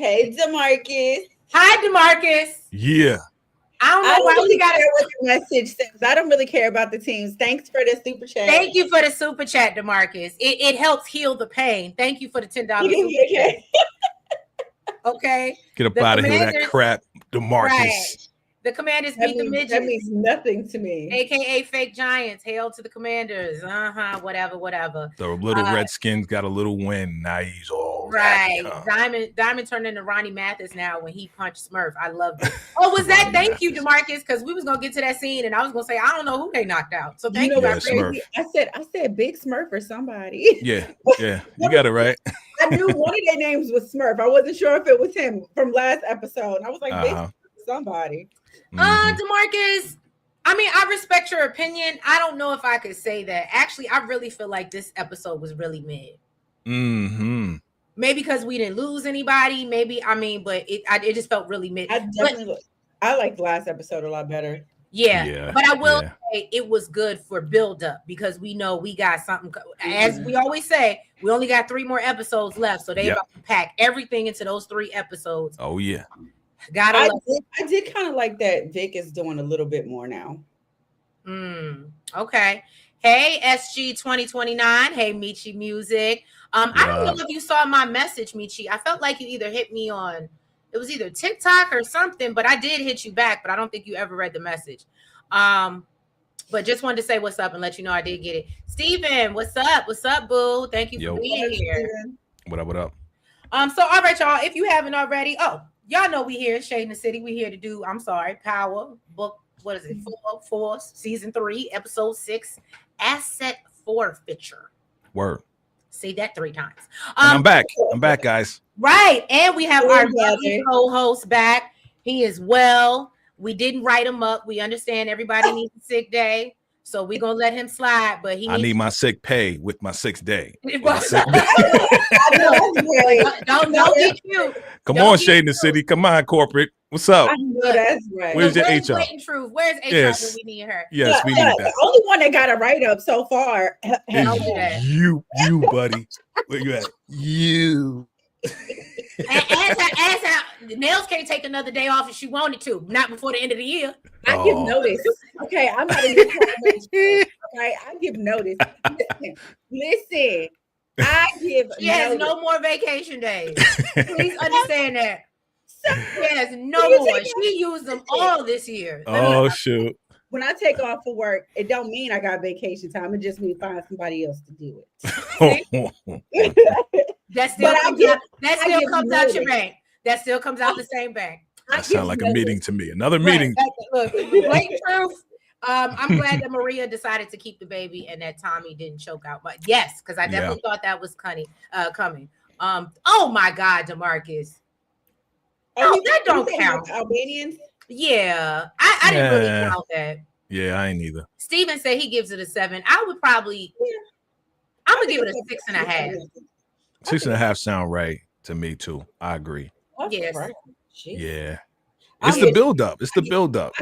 Hey, DeMarcus. Hi, DeMarcus. Yeah. I don't know why really we got care what the message says. I don't really care about the teams. Thanks for the super chat. Thank you for the super chat, DeMarcus. It helps heal the pain. Thank you for the $10 super chat. Okay. Get up out of here with that crap, DeMarcus. Right. The Commanders beat the midgets. That means nothing to me. AKA fake Giants. Hail to the Commanders. Whatever. The little Redskins got a little win. Now he's all right. Diamond turned into Ronnie Mathis now when he punched Smurf. I love it. Oh, was that? Thank you, DeMarcus, because we was gonna get to that scene and I was gonna say I don't know who they knocked out. So thank you. Smurf. I said Big Smurf or somebody. Yeah, you got it right. I knew one of their names was Smurf. I wasn't sure if it was him from last episode. I was like, Big Smurf, somebody. DeMarcus, I mean, I respect your opinion. I don't know if I could say that. Actually, I really feel like this episode was really mid. Maybe because we didn't lose anybody. But it just felt really mid. I liked the last episode a lot better. Yeah. But I will say it was good for build up because we know we got something. As we always say, we only got 3 more episodes left, so they about to pack everything into those 3 episodes. Oh yeah. I did kind of like that Vic is doing a little bit more now. Okay. Hey, SG 2029. Hey, Michi Music. I don't know if you saw my message, Michi. I felt like you either hit me on, it was either TikTok or something, but I did hit you back, but I don't think you ever read the message. But just wanted to say what's up and let you know I did get it. Steven, what's up? What's up, boo? Thank you for being here. What up? So all right, y'all, if you haven't already, y'all know we here, Shadeinthecity. We here to do, Power Book, what is it? 4, Season 3, Episode 6, Asset Forfeiture. Word. Say that 3 times. I'm back, guys. Right, and we have our co-host back. He is well. We didn't write him up. We understand everybody needs a sick day, so we're gonna let him slide. But I need my sick pay with my 6th day. Don't get cute. Come on, Shadeinthecity. Come on, corporate. What's up? I know that's right. Where's your HR? Truth? Where's HR when we need her? Yes, we need that. The only one that got a write-up so far. You, buddy. Where you at? You. As Nails can't take another day off if she wanted to. Not before the end of the year. I give notice. Okay, I'm not a new okay, I give notice. Listen. I give She has no more vacation days. Please understand that. She has no more. She used them all this year. Oh, shoot. When I take off for work, it don't mean I got vacation time. It just means find somebody else to do it. That still comes out your bank. That still comes out the same bank. That sounds like a meeting to me. Another meeting. Look, blatant truth. I'm glad that Maria decided to keep the baby and that Tommy didn't choke out. But yes, because I definitely thought that was coming. Oh my God, DeMarcus. Oh, that don't count. Albanians? Yeah. I didn't really count that. Yeah, I ain't either. Steven said he gives it a 7. I would probably I'm gonna give it a 6.5. 6.5 sound right to me too. I agree. Yes. Yeah. It's the build up. Yeah,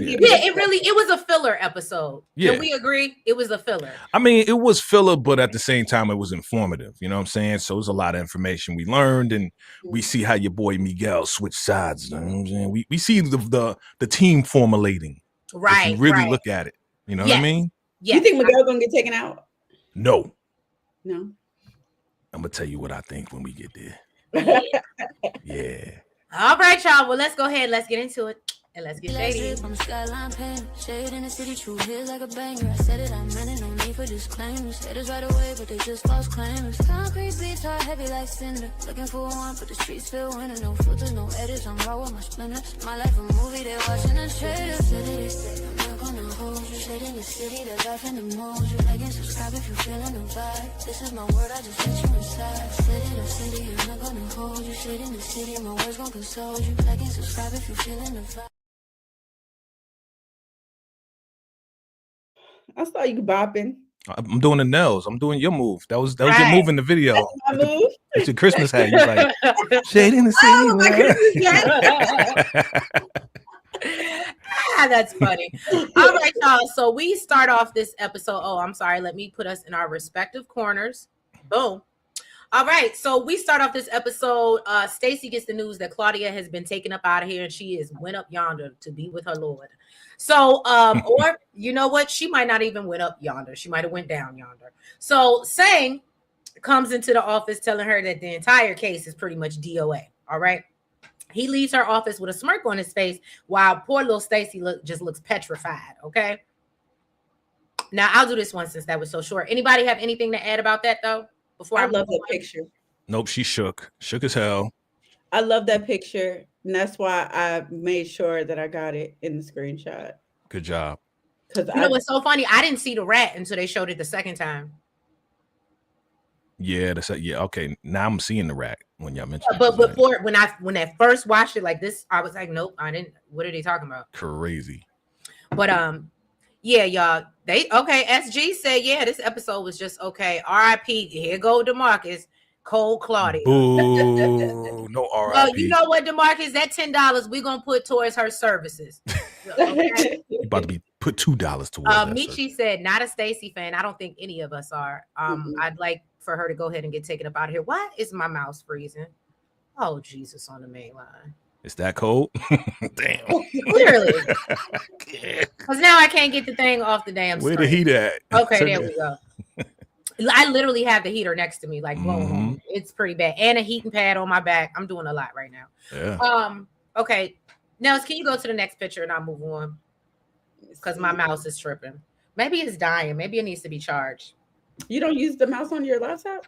it was a filler episode. Yeah. Can we agree? It was a filler. I mean, it was filler, but at the same time, it was informative. You know what I'm saying? So it was a lot of information we learned, and we see how your boy Miguel switched sides. You know what I'm saying? We see the team formulating. Right. If you really look at it. You know what I mean? Yeah. You think Miguel gonna get taken out? No. I'm gonna tell you what I think when we get there. Yeah. All right, y'all. Well, let's go ahead. Let's get into it. And let's get shady. From the skyline pen, shade in the city, true hits like a banger. I said it, I meant it, no need for disclaimers. Haters right away, but they just false claimers. Concrete beats are heavy like cinder. Looking for one, but the streets feel winter. No filters, no edits, I'm raw with my splinters. My life a movie, they watching the trailer. Said it, they say, I'm not gonna hold you. Shade in the city, the life in the mood. You like and subscribe if you feeling the vibe. This is my word, I just let you inside. Said it, I'm city, I'm not gonna hold you. Shade in the city, my words gon' console you. Like and subscribe if you feeling the vibe. I saw you bopping. I'm doing the nails. I'm doing your move. That was your move in the video. That's my move. It's your Christmas hat. You're like, shade in the city. Oh, my Christmas hat. That's funny. All right, y'all. So we start off this episode. Oh, I'm sorry. Let me put us in our respective corners. Boom. All right, so we start off this episode. Stacy gets the news that Claudia has been taken up out of here, and she is went up yonder to be with her Lord. So, or you know what? She might not even went up yonder. She might have went down yonder. So, Sang comes into the office telling her that the entire case is pretty much DOA. All right. He leaves her office with a smirk on his face while poor little Stacy just looks petrified. Okay. Now I'll do this one since that was so short. Anybody have anything to add about that though? Before I love that picture. Nope, she shook as hell. I love that picture, and that's why I made sure that I got it in the screenshot. Good job. Because you know what's so funny? I didn't see the rat until they showed it the second time. Yeah, yeah. Okay, now I'm seeing the rat when y'all mentioned. But before, when I first watched it like this, I was like, nope, I didn't. What are they talking about? Crazy. But yeah, y'all. SG said, yeah, this episode was just okay. R.I.P. Here go DeMarcus. Cold Claudia. Boo, no R.I.P. Well, you know what, DeMarcus? That $10 we're gonna put towards her services. Okay? You about to be put $2 towards that. Michi said, not a Stacy fan. I don't think any of us are. I'd like for her to go ahead and get taken up out of here. Why is my mouse freezing? Oh, Jesus, on the main line. It's that cold? Damn. Clearly. Because now I can't get the thing off the damn screen. Where the heat at? Okay, there we go. I literally have the heater next to me, like blowing on. It's pretty bad. And a heating pad on my back. I'm doing a lot right now. Yeah. Okay. Nels, can you go to the next picture and I'll move on? Because my mouse is tripping. Maybe it's dying. Maybe it needs to be charged. You don't use the mouse on your laptop?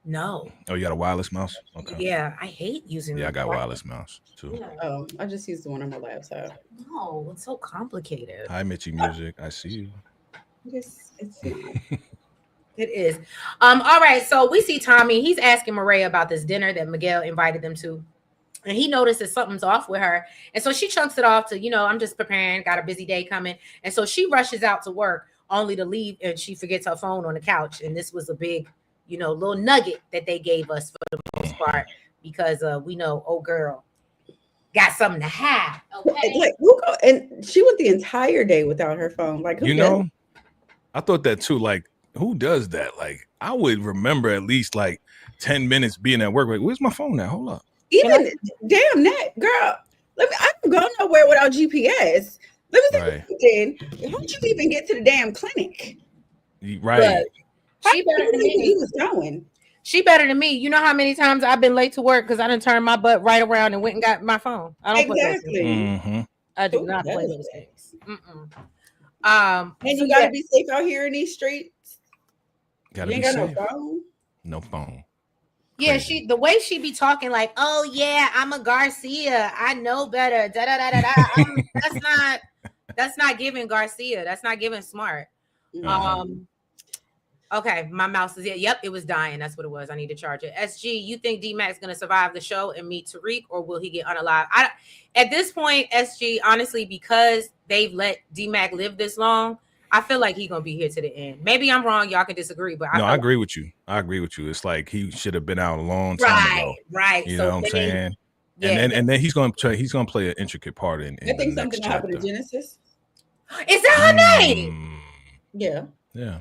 No. Oh, you got a wireless mouse? Okay. Yeah, I hate using. Yeah, I got wireless mouse too. Yeah. Oh, I just use the one on my laptop. No, it's so complicated. Hi, Mitchie Music. I see you. Yes, it's It is. All right. So we see Tommy. He's asking Maria about this dinner that Miguel invited them to. And he notices something's off with her. And so she chunks it off to, I'm just preparing, got a busy day coming. And so she rushes out to work only to leave. And she forgets her phone on the couch. And this was a big, little nugget that they gave us for the most part. Because we know, oh, girl, got something to have. Okay. And she went the entire day without her phone. Like, I thought that too. Like, who does that? Like, I would remember at least like 10 minutes being at work. Like, where's my phone now? Hold up. Even damn that girl. I don't go nowhere without GPS. Let me see something. How did you even get to the damn clinic? Right. She better than me. He was going. She better than me. You know how many times I've been late to work because I didn't turn my butt right around and went and got my phone. I don't play those games. I do not play those games. And you gotta be safe out here in these streets. You ain't got no phone. No phone. Yeah, the way she be talking like, oh yeah, I'm a Garcia. I know better. Da da da da da. That's not giving Garcia. That's not giving smart. Okay, my mouse is it. Yep, it was dying. That's what it was. I need to charge it. SG, you think D-Mac's gonna survive the show and meet Tariq, or will he get unalived? At this point, SG, honestly, because they've let D-Mac live this long, I feel like he's gonna be here to the end. Maybe I'm wrong. Y'all can disagree, but I agree with you. I agree with you. It's like he should have been out a long time ago. Right. You know what I'm saying? Yeah. And then he's gonna play an intricate part in I think something happened to Genesis. Is that her name? Yeah. Yeah.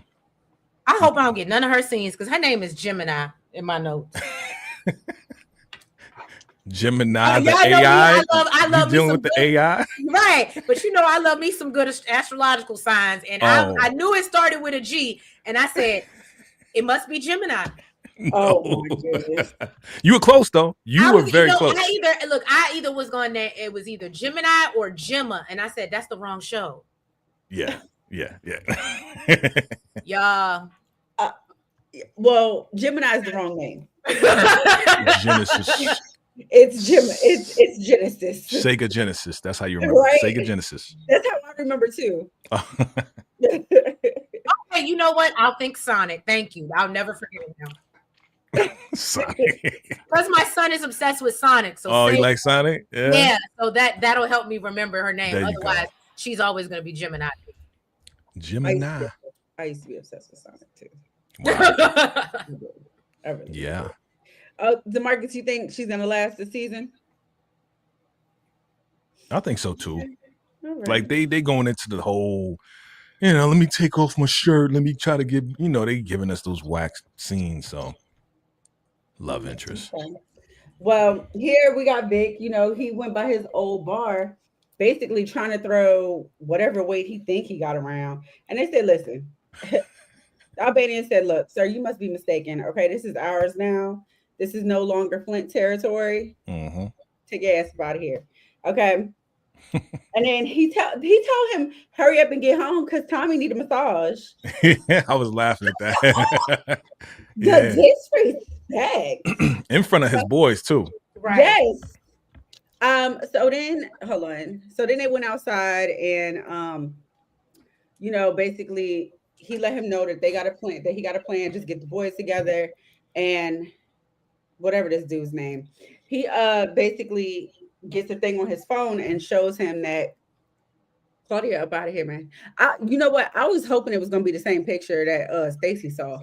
I hope I don't get none of her scenes because her name is Gemini in my notes. Gemini, the AI. I love dealing with the AI, right? But I love me some good astrological signs, and I knew it started with a G, and I said it must be Gemini. No. Oh my goodness! You were close though. You were very close. I either was going there. It was either Gemini or Gemma, and I said that's the wrong show. Yeah. Yeah. Well, Gemini is the wrong name. Genesis. It's Genesis. Sega Genesis. That's how you remember. Right? Sega Genesis. That's how I remember too. Okay, you know what? I'll think Sonic. Thank you. I'll never forget it now. Sonic. Because my son is obsessed with Sonic. So you like Sonic? Yeah. So that'll help me remember her name. Otherwise, she's always going to be Gemini. Gemini. I used to be obsessed with Sonic too. Wow. Yeah. DeMarcus, you think she's gonna last the season? I think so too. Right. Like they going into the whole, let me take off my shirt. Let me try to get, they giving us those wax scenes. So Love interest. Okay. Well, here we got Vic. You know, he went by his old bar, basically trying to throw whatever weight he think he got around. And they said, "Listen," the Albanian said, "Look, sir, you must be mistaken. Okay, this is ours now. This is no longer Flint territory. Mm-hmm. Take your ass out of here." Okay. And then he told him, "Hurry up and get home because Tommy need a massage." I was laughing at that. The Yeah. disrespect. In front of his boys too. Right. Yes. So then hold on. So then they went outside and you know, basically he let him know that they got a plan, that he got a plan, just get the boys together and whatever this dude's name. He basically gets a thing on his phone and shows him that Claudia up out of here, man. You know what? I was hoping it was gonna be the same picture that Stacy saw.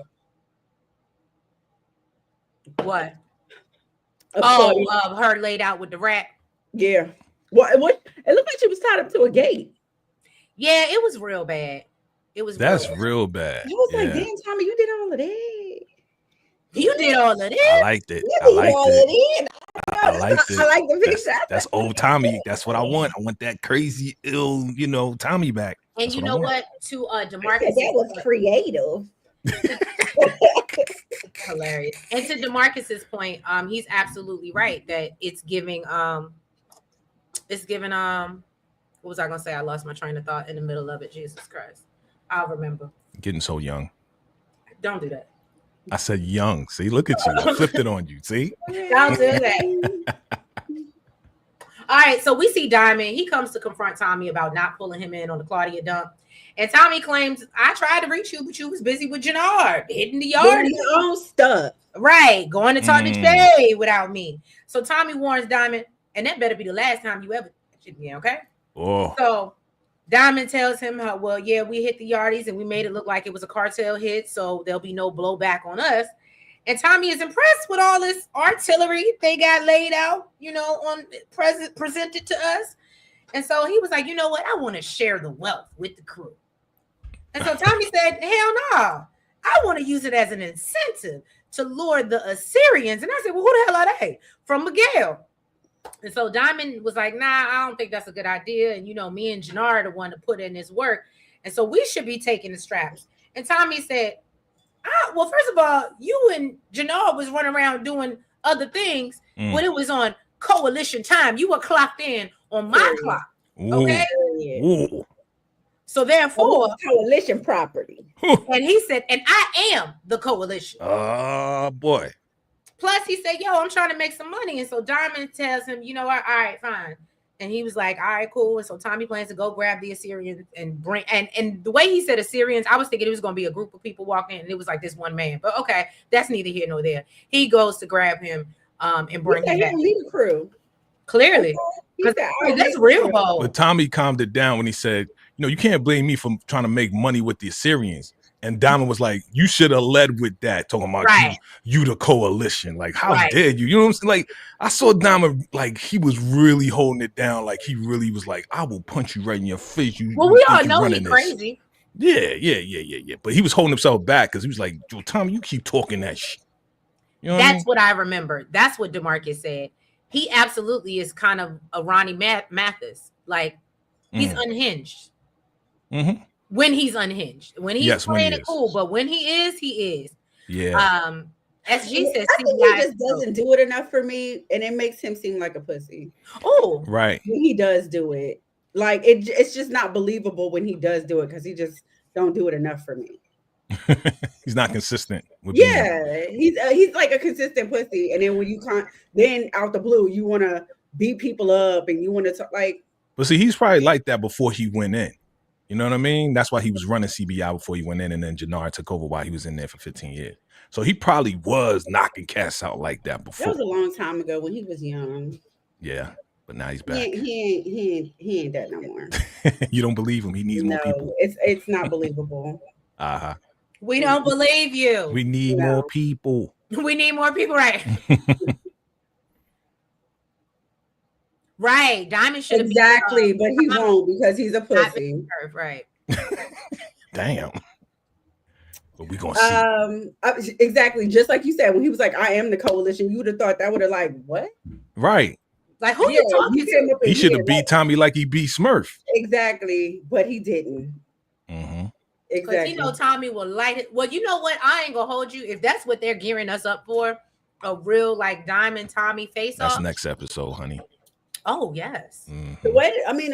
What? Of Oh, Claudia. her laid out with the rat. Yeah. What? It looked like she was tied up to a gate. Yeah, it was real bad. It was. That's real bad. real bad. I was like, Yeah. damn, Tommy, you did all of that. You did all of I that. liked it. You I did liked all it. of that. I liked it. I like the picture. That's old Tommy. That's what I want. I want that crazy, ill, you know, Tommy back. And That's you what I know want. what? To I said Demarcus, that was creative. hilarious. And to Demarcus's point, he's absolutely right that it's giving what was I gonna say? I lost my train of thought in the middle of it. Jesus Christ. I'll remember. Getting so young. Don't do that. I said young. See, look at you. I flipped it on you. See? Don't do that. All right, so we see Diamond. He comes to confront Tommy about not pulling him in on the Claudia dump. And Tommy claims, I tried to reach you, but you was busy with Jannard, hitting the yard. Doing your own stuff. Right, going to talk to Shay without me. So Tommy warns Diamond, and that better be the last time you ever hit me, okay? Oh. So Diamond tells him how, well, yeah, we hit the yardies and we made it look like it was a cartel hit, so there'll be no blowback on us. And Tommy is impressed with all this artillery they got laid out, you know, on presented to us. And so he was like, you know what? I want to share the wealth with the crew. And so Tommy said, hell no. I want to use it as an incentive to lure the Assyrians. And I said, well, who the hell are they? From Miguel. And so Diamond was like, nah, I don't think that's a good idea. And, you know, me and Jannard are the one to put in this work. And so we should be taking the straps. And Tommy said, well, first of all, you and Jannard was running around doing other things when it was on coalition time. You were clocked in on my clock. Okay. Ooh. So therefore, coalition property. And he said, and I am the coalition. Oh boy. Plus, he said, yo, I'm trying to make some money. And so Diamond tells him, you know what? All right, fine. And he was like, all right, cool. And so Tommy plans to go grab the Assyrians and bring, and the way he said Assyrians, I was thinking it was going to be a group of people walking, and it was like this one man. But okay, that's neither here nor there. He goes to grab him and bring him back. Lead the crew. Clearly. That's real bold. But Tommy calmed it down when he said, you know, you can't blame me for trying to make money with the Assyrians. And Diamond was like, you should have led with that, talking about you the coalition. Like, how dare you? You know what I'm saying? Like, I saw Diamond, like, he was really holding it down. Like, he really was like, I will punch you right in your face. Well, we all know he's crazy. Yeah. But he was holding himself back because he was like, yo, Tommy, you keep talking that shit. You know what I remember. That's what DeMarcus said. He absolutely is kind of a Ronnie Mathis. Like, he's unhinged. Mm-hmm. When he's unhinged, when he's playing it cool, but when he is. Yeah. I SG says think he just doesn't do it enough for me, and it makes him seem like a pussy. Oh, right. When he does do it, like it's just not believable when he does do it because he just don't do it enough for me. He's not consistent. He's like a consistent pussy, and then when you can't, then out the blue, you want to beat people up, and you want to like. But see, he's probably like that before he went in. You know what I mean? That's why he was running CBI before he went in, and then Jannard took over while he was in there for 15 years. So he probably was knocking cats out like that before. That was a long time ago when he was young. Yeah, but now he's back. He ain't that no more. You don't believe him? He needs more people. It's not believable. Uh-huh. We don't believe you. We need more people. We need more people, right? Right. Diamond should exactly, but he won't because he's a pussy. Right. Damn. But we gonna see. Exactly. Just like you said, when he was like, "I am the coalition," you would have thought that would have like what? Right. Like who you talking to? He should have beat Tommy like he beat Smurf. Exactly, but he didn't. Mm-hmm. Because you know Tommy will light it. Well, you know what? I ain't gonna hold you. If that's what they're gearing us up for, a real like Diamond Tommy face off. That's next episode, honey. Oh yes. Mm-hmm. The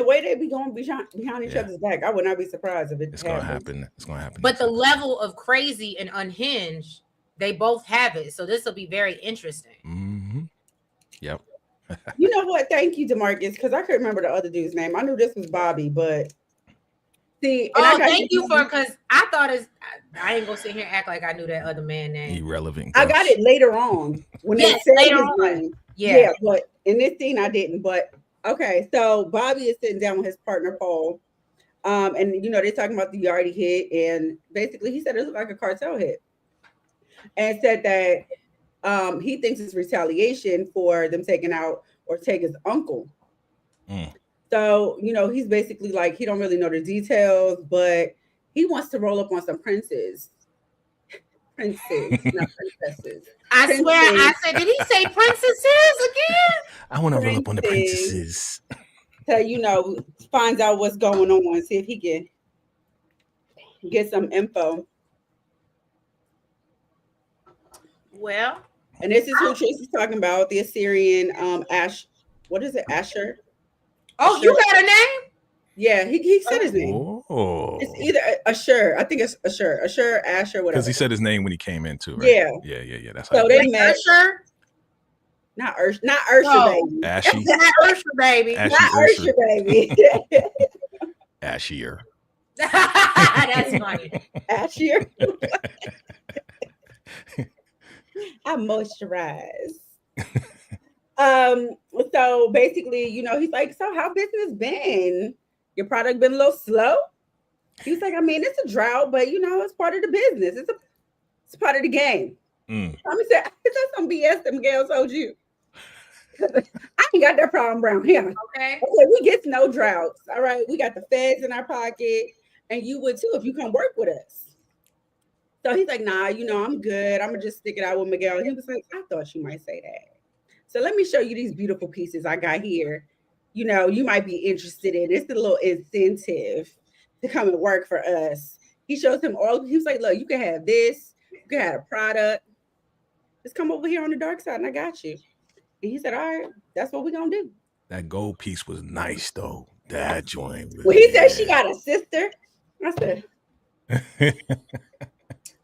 way they be going behind each other's back, I would not be surprised if it's gonna happen. It's gonna happen. But the level of crazy and unhinged, they both have it. So this will be very interesting. Mm-hmm. Yep. You know what? Thank you, DeMarcus, because I couldn't remember the other dude's name. I knew this was Bobby, but see. Thank you for because I thought I ain't gonna sit here and act like I knew that other man name. Irrelevant. I got it later on when they said later his name. Yeah, but in this scene I didn't. But okay, so Bobby is sitting down with his partner Paul, and you know they're talking about the Yardie hit, and basically he said it looked like a cartel hit, and said that he thinks it's retaliation for them taking out Ortega's uncle. So, you know, he's basically like, he don't really know the details, but he wants to roll up on some princes. Princes, not princesses. I Princes. swear, I said, did he say princesses again? I want to roll up on the princesses. So, you know, finds out what's going on, see if he can get some info. Well. And this is who Tracy's talking about, the Assyrian what is it, Asher? Oh, Asher. You got a name? Yeah, he said his name. Oh. It's either Asher, I think it's Asher, Asher, whatever. Because he said his name when he came in too, right? Yeah. That's so they met. Asher? Not Ursher, baby. Ashy. Not Ursher, baby. Ashy not Ursher, baby. Ashier. That's funny. Ashier. I moisturize. So basically, you know, he's like, so how business been? Your product been a little slow? He's like, I mean, it's a drought, but you know, it's part of the business. It's part of the game. Tommy said, that's some BS that Miguel told you. I ain't got that problem around here. Okay, we get no droughts. All right. We got the feds in our pocket, and you would too if you come work with us. So he's like, nah, you know, I'm good. I'm gonna just stick it out with Miguel. And he was like, I thought you might say that. So let me show you these beautiful pieces I got here. You know, you might be interested in. It's a little incentive to come and work for us. He shows him all. He was like, look, you can have this. You can have a product. Just come over here on the dark side and I got you. And he said, all right, that's what we're going to do. That gold piece was nice, though. That joint. Well, he said she got a sister. I said.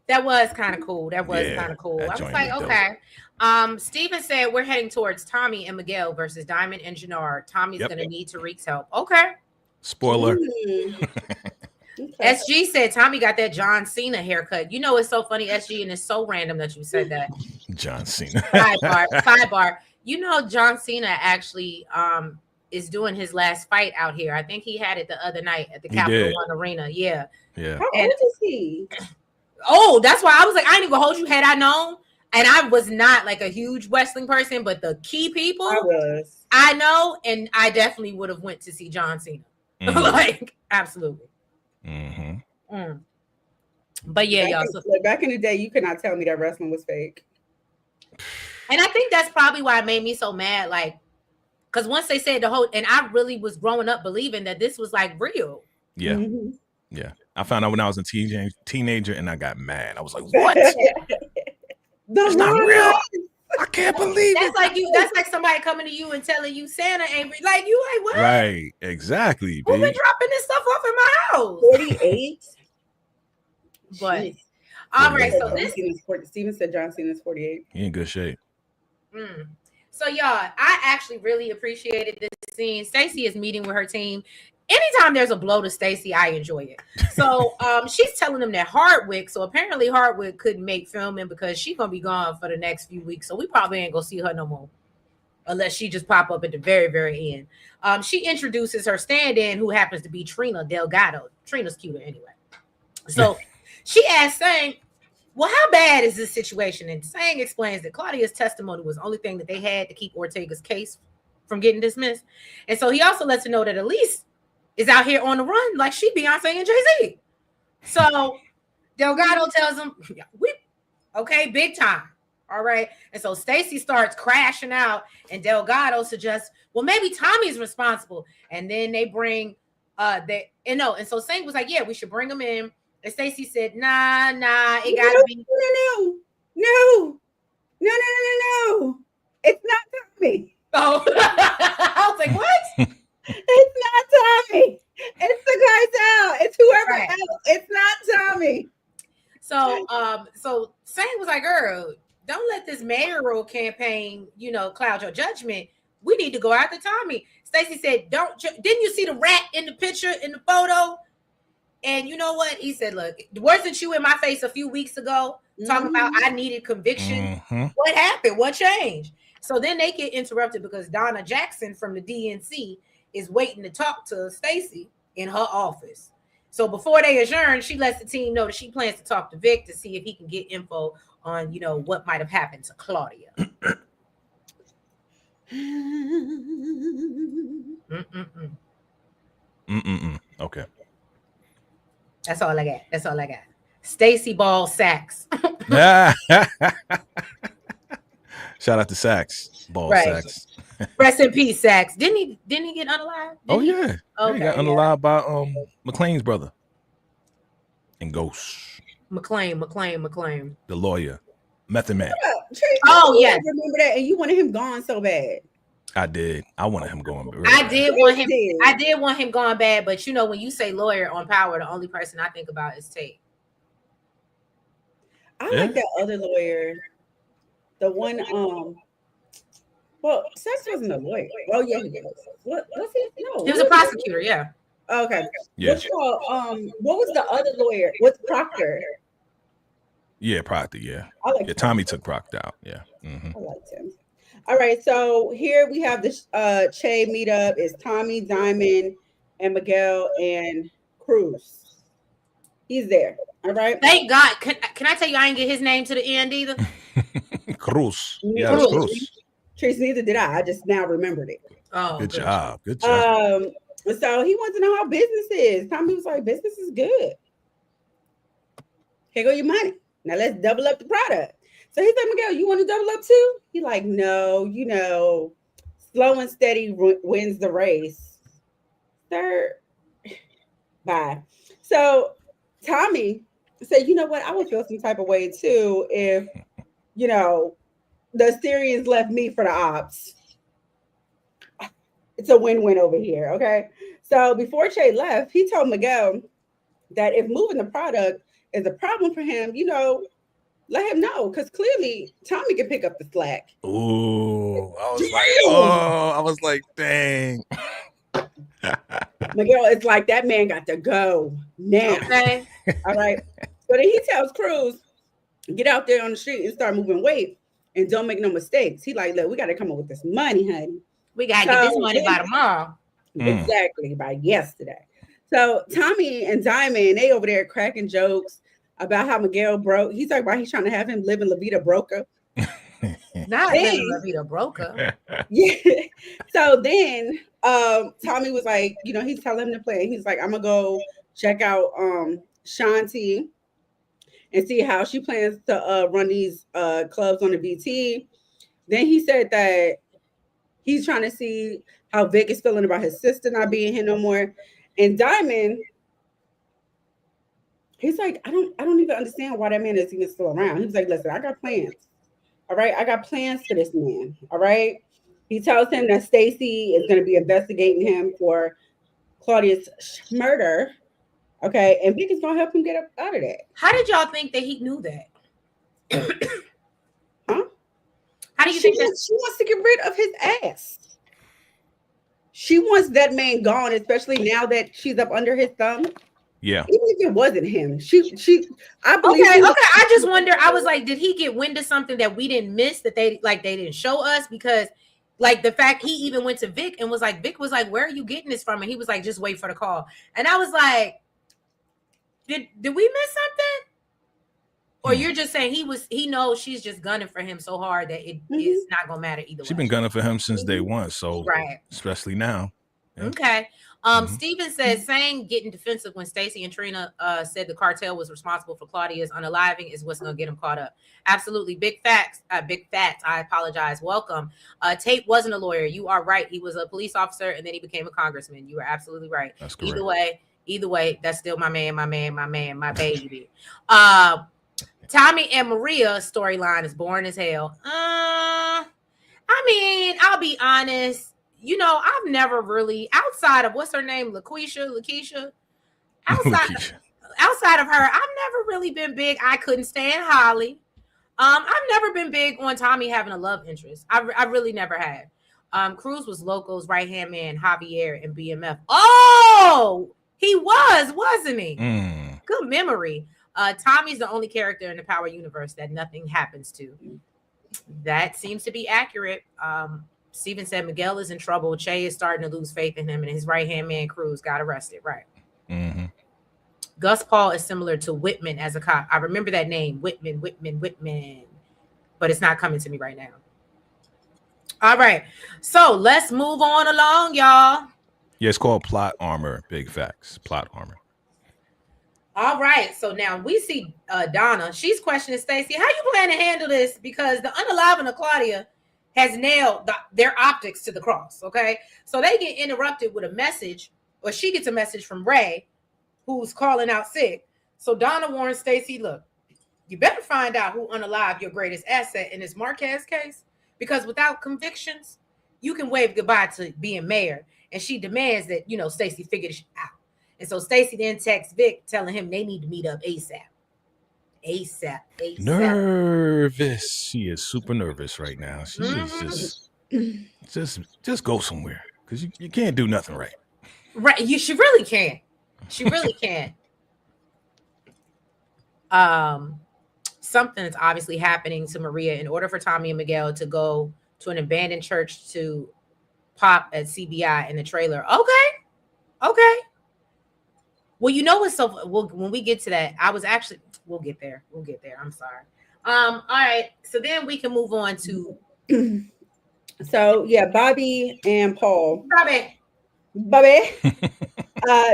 That was kind of cool. That was kind of cool. I was like, okay. Steven said we're heading towards Tommy and Miguel versus Diamond and Jannard. Tommy's going to need Tariq's help. Okay. Spoiler. SG said Tommy got that John Cena haircut. You know, it's so funny, SG, and it's so random that you said that. John Cena. Sidebar. You know, John Cena actually is doing his last fight out here. I think he had it the other night at the Capital One Arena. Yeah. How old is he? Oh, that's why I was like, I ain't even gonna hold you had I known. And I was not like a huge wrestling person, but the key people I know, and I definitely would have went to see John Cena. Like, absolutely. But yeah, y'all. So, back in the day, you could not tell me that wrestling was fake. And I think that's probably why it made me so mad. Like, because once they said the whole, and I really was growing up believing that this was like real. Yeah. Yeah. I found out when I was a teenager and I got mad. I was like, what? That's not real. I can't believe it. That's like somebody coming to you and telling you Santa ain't real. Like, you like, what? Right. Exactly. Who been dropping this stuff off in my house? 48. But all right, so this Steven said John Cena's 48. He in good shape. So y'all, I actually really appreciated this scene. Stacey is meeting with her team. Anytime there's a blow to Stacey, I enjoy it. So she's telling them that Hardwick, so apparently Hardwick couldn't make filming because she's gonna be gone for the next few weeks. So we probably ain't gonna see her no more. Unless she just pop up at the very, very end. She introduces her stand-in, who happens to be Trina Delgado. Trina's cuter anyway. So she asks Sang, well, how bad is this situation? And Sang explains that Claudia's testimony was the only thing that they had to keep Ortega's case from getting dismissed. And so he also lets her know that Elise is out here on the run like she, Beyonce, and Jay-Z. So Delgado tells him, okay, big time. All right. And so Stacy starts crashing out, and Delgado suggests, well, maybe Tommy's responsible. And then they bring and so Saint was like, yeah, we should bring him in. And Stacy said, nah, it gotta be No. It's not Tommy. Oh, I was like, what? It's not Tommy. It's the cartel. It's whoever Right. else. It's not Tommy. So Saint was like, girl, don't let this mayoral campaign, cloud your judgment. We need to go after Tommy. Stacy said, didn't you see the rat in the picture, in the photo? And you know what? He said, look, wasn't you in my face a few weeks ago talking about I needed conviction? Mm-hmm. What happened? What changed? So then they get interrupted because Donna Jackson from the DNC is waiting to talk to Stacy in her office. So before they adjourn, she lets the team know that she plans to talk to Vic to see if he can get info on, what might have happened to Claudia. Okay. That's all I got. Stacy Ball Sachs. Shout out to Sax. Ball Right. Sax. Rest in peace, Sachs. Didn't he get unalive? Oh yeah. Okay, He got unalive by McLean's brother. And Ghost. McLean. The lawyer. Method Man. Oh, yes. Remember that? And you wanted him gone so bad. I did. I wanted him going. I did want him gone bad, but when you say lawyer on Power, the only person I think about is Tate. I like that other lawyer. The one, well, Sex wasn't a lawyer. Oh yeah, he was. What was he? No, He was a prosecutor, yeah. Okay. Yeah. What was the other lawyer? What's Proctor? Yeah, Proctor. Yeah. I like Tommy took Proctor out. Yeah. Mm-hmm. I liked him. All right, so here we have this Che meetup. It's Tommy, Diamond, and Miguel and Cruz. He's there. All right. Thank God. Can I tell you I didn't get his name to the end either? Cruz. Yeah, Cruz. Cruz. Trace, neither did I. I just now remembered it. Oh, Good job. So he wants to know how business is. Tommy was like, business is good. Here go your money. Now let's double up the product. So he's like, Miguel, you want to double up too? He like, no, slow and steady wins the race. Third. Bye. So Tommy said, you know what? I would feel some type of way too if, the Syrians left me for the ops. It's a win-win over here, okay? So before Che left, he told Miguel that if moving the product is a problem for him, let him know, because clearly Tommy can pick up the slack. Ooh, I was like, dang. Miguel, it's like that man got to go now. Okay. All right. So then he tells Cruz, get out there on the street and start moving weight and don't make no mistakes. He like, look, we got to come up with this money, honey. We got to get this money by tomorrow. Exactly, by yesterday. So Tommy and Diamond, they over there cracking jokes about how Miguel broke. He's talking about he's trying to have him live in La Vida Broca. Not living La Vida Broca. Yeah. So then Tommy was like, he's telling him to play. He's like, I'm gonna go check out Shanti and see how she plans to run these clubs on the VT. Then he said that he's trying to see how Vic is feeling about his sister not being here no more. And Diamond, he's like, I don't even understand why that man is even still around. He was like, listen, I got plans. All right, I got plans for this man. All right. He tells him that Stacy is going to be investigating him for Claudia's murder. Okay, and Vic is going to help him get up out of that. How did y'all think that he knew that? Huh? How do you think that? She wants to get rid of his ass. She wants that man gone, especially now that she's up under his thumb. Yeah. Even if it wasn't him, I believe. Okay. I just wonder. I was like, did he get wind of something that we didn't miss, that they didn't show us? Because the fact he even went to Vic and was like, Vic was like, where are you getting this from? And he was like, just wait for the call. And I was like, did we miss something? Or you're just saying he knows she's just gunning for him so hard that it's not gonna matter either way. She's been gunning for him since day one, so right, especially now. Yeah. Okay. Steven says saying getting defensive when Stacey and Trina said the cartel was responsible for Claudia's unaliving is what's gonna get him caught up. Absolutely. Big facts. Big facts. I apologize. Welcome. Tate wasn't a lawyer. You are right. He was a police officer and then he became a congressman. You are absolutely right. That's correct. Either way, that's still my man, my baby. Tommy and Maria storyline is boring as hell. I mean, I'll be honest. You know, I've never really, outside of what's her name, Lakeisha. Outside of her, I've never really been big. I couldn't stand Holly. I've never been big on Tommy having a love interest. I really never had. Cruz was Loco's right hand man, Javier and BMF. Oh, he wasn't he? Good memory. Tommy's the only character in the Power universe that nothing happens to. That seems to be accurate. Steven said Miguel is in trouble. Che is starting to lose faith in him, and his right-hand man, Cruz, got arrested. Right. Gus Paul is similar to Whitman as a cop. I remember that name, Whitman. But it's not coming to me right now. All right. So let's move on along, y'all. Yeah, it's called plot armor. Big facts. Plot armor. All right. So now we see Donna. She's questioning Stacey. How you plan to handle this? Because the unaliving of Claudia has nailed their optics to the cross, okay? So they get interrupted with a message, or she gets a message from Ray, who's calling out sick. So Donna warns Stacey, look, you better find out who unalived your greatest asset in this Marquez case, because without convictions, you can wave goodbye to being mayor. And she demands that, you know, Stacey figure this out. And so Stacey then texts Vic telling him they need to meet up ASAP. Nervous. She is super nervous right now. She is just go somewhere, because you can't do nothing right. Right. She really can't. She really can't. Something is obviously happening to Maria in order for Tommy and Miguel to go to an abandoned church to pop at CBI in the trailer. Okay. Well, you know what's so when we get to that, we'll get there. I'm sorry. All right. So then we can move on to so yeah, Bobby and Paul. Bobby.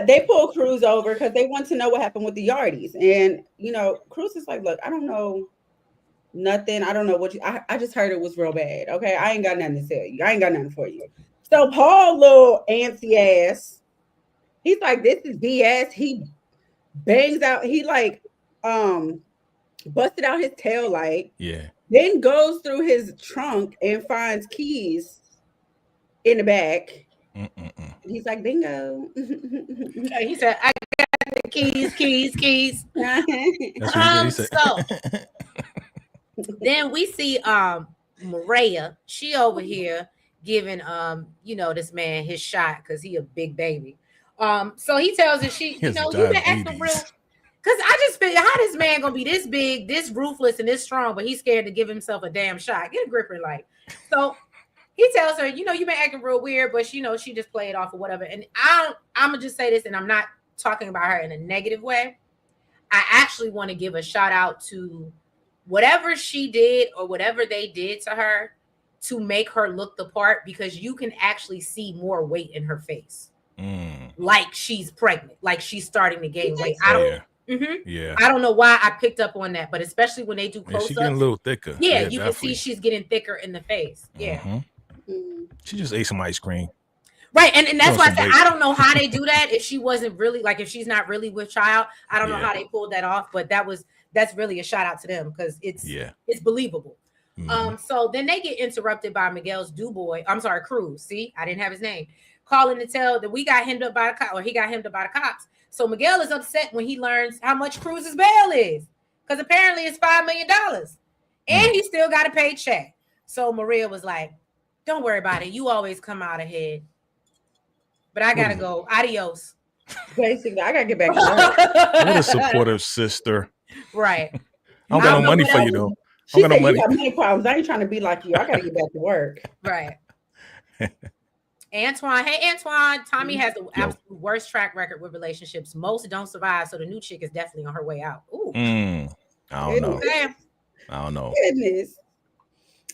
They pull Cruz over because they want to know what happened with the Yardies. And you know, Cruz is like, look, I don't know nothing. I don't know what I just heard it was real bad. Okay. I ain't got nothing to tell you. I ain't got nothing for you. So Paul, little antsy ass, he's like, this is BS. He bangs out, he like busted out his tail light. Yeah. Then goes through his trunk and finds keys in the back. He's like, bingo. He said, I got the keys. That's what he said. So then we see Maria. She over here giving this man his shot because he a big baby. So he tells her you've been acting real. Because I just feel, how this man gonna be this big, this ruthless, and this strong, but he's scared to give himself a damn shot. Get a grip in life. So he tells her, you've been acting real weird, but she just played off or whatever. And I'm gonna just say this, and I'm not talking about her in a negative way. I actually want to give a shout out to whatever she did or whatever they did to her to make her look the part, because you can actually see more weight in her face. Like she's pregnant, like she's starting to gain weight. I don't know why I picked up on that, but especially when they do close-ups, she's getting a little thicker. Yeah, you definitely can see she's getting thicker in the face. Yeah. She just ate some ice cream. Right, and that's why I said I don't know how they do that. If she wasn't really if she's not really with child, I don't know how they pulled that off. But that's really a shout out to them, because it's believable. So then they get interrupted by Miguel's Cruz. See, I didn't have his name. Calling to tell that we got hemmed up by the cops, or he got hemmed up by the cops. So Miguel is upset when he learns how much Cruz's bail is, because apparently it's $5 million, and he still got to pay check. So Maria was like, "Don't worry about it. You always come out ahead, but I gotta go. Adios." Basically, I gotta get back to work. What a supportive sister. Right. I don't got no money for you though. She said, you got money problems. I ain't trying to be like you. I gotta get back to work. Right. Antoine. Hey, Antoine. Tommy has the absolute worst track record with relationships. Most don't survive, so the new chick is definitely on her way out. Ooh. I don't know. Goodness.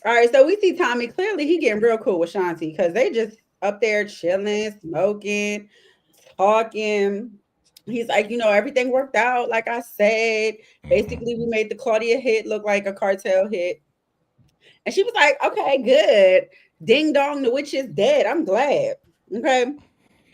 All right, so we see Tommy. Clearly, he getting real cool with Shanti, because they just up there chilling, smoking, talking. He's like, everything worked out like I said. Basically, we made the Claudia hit look like a cartel hit. And she was like, okay, good. Ding dong, the witch is dead. I'm glad. Okay.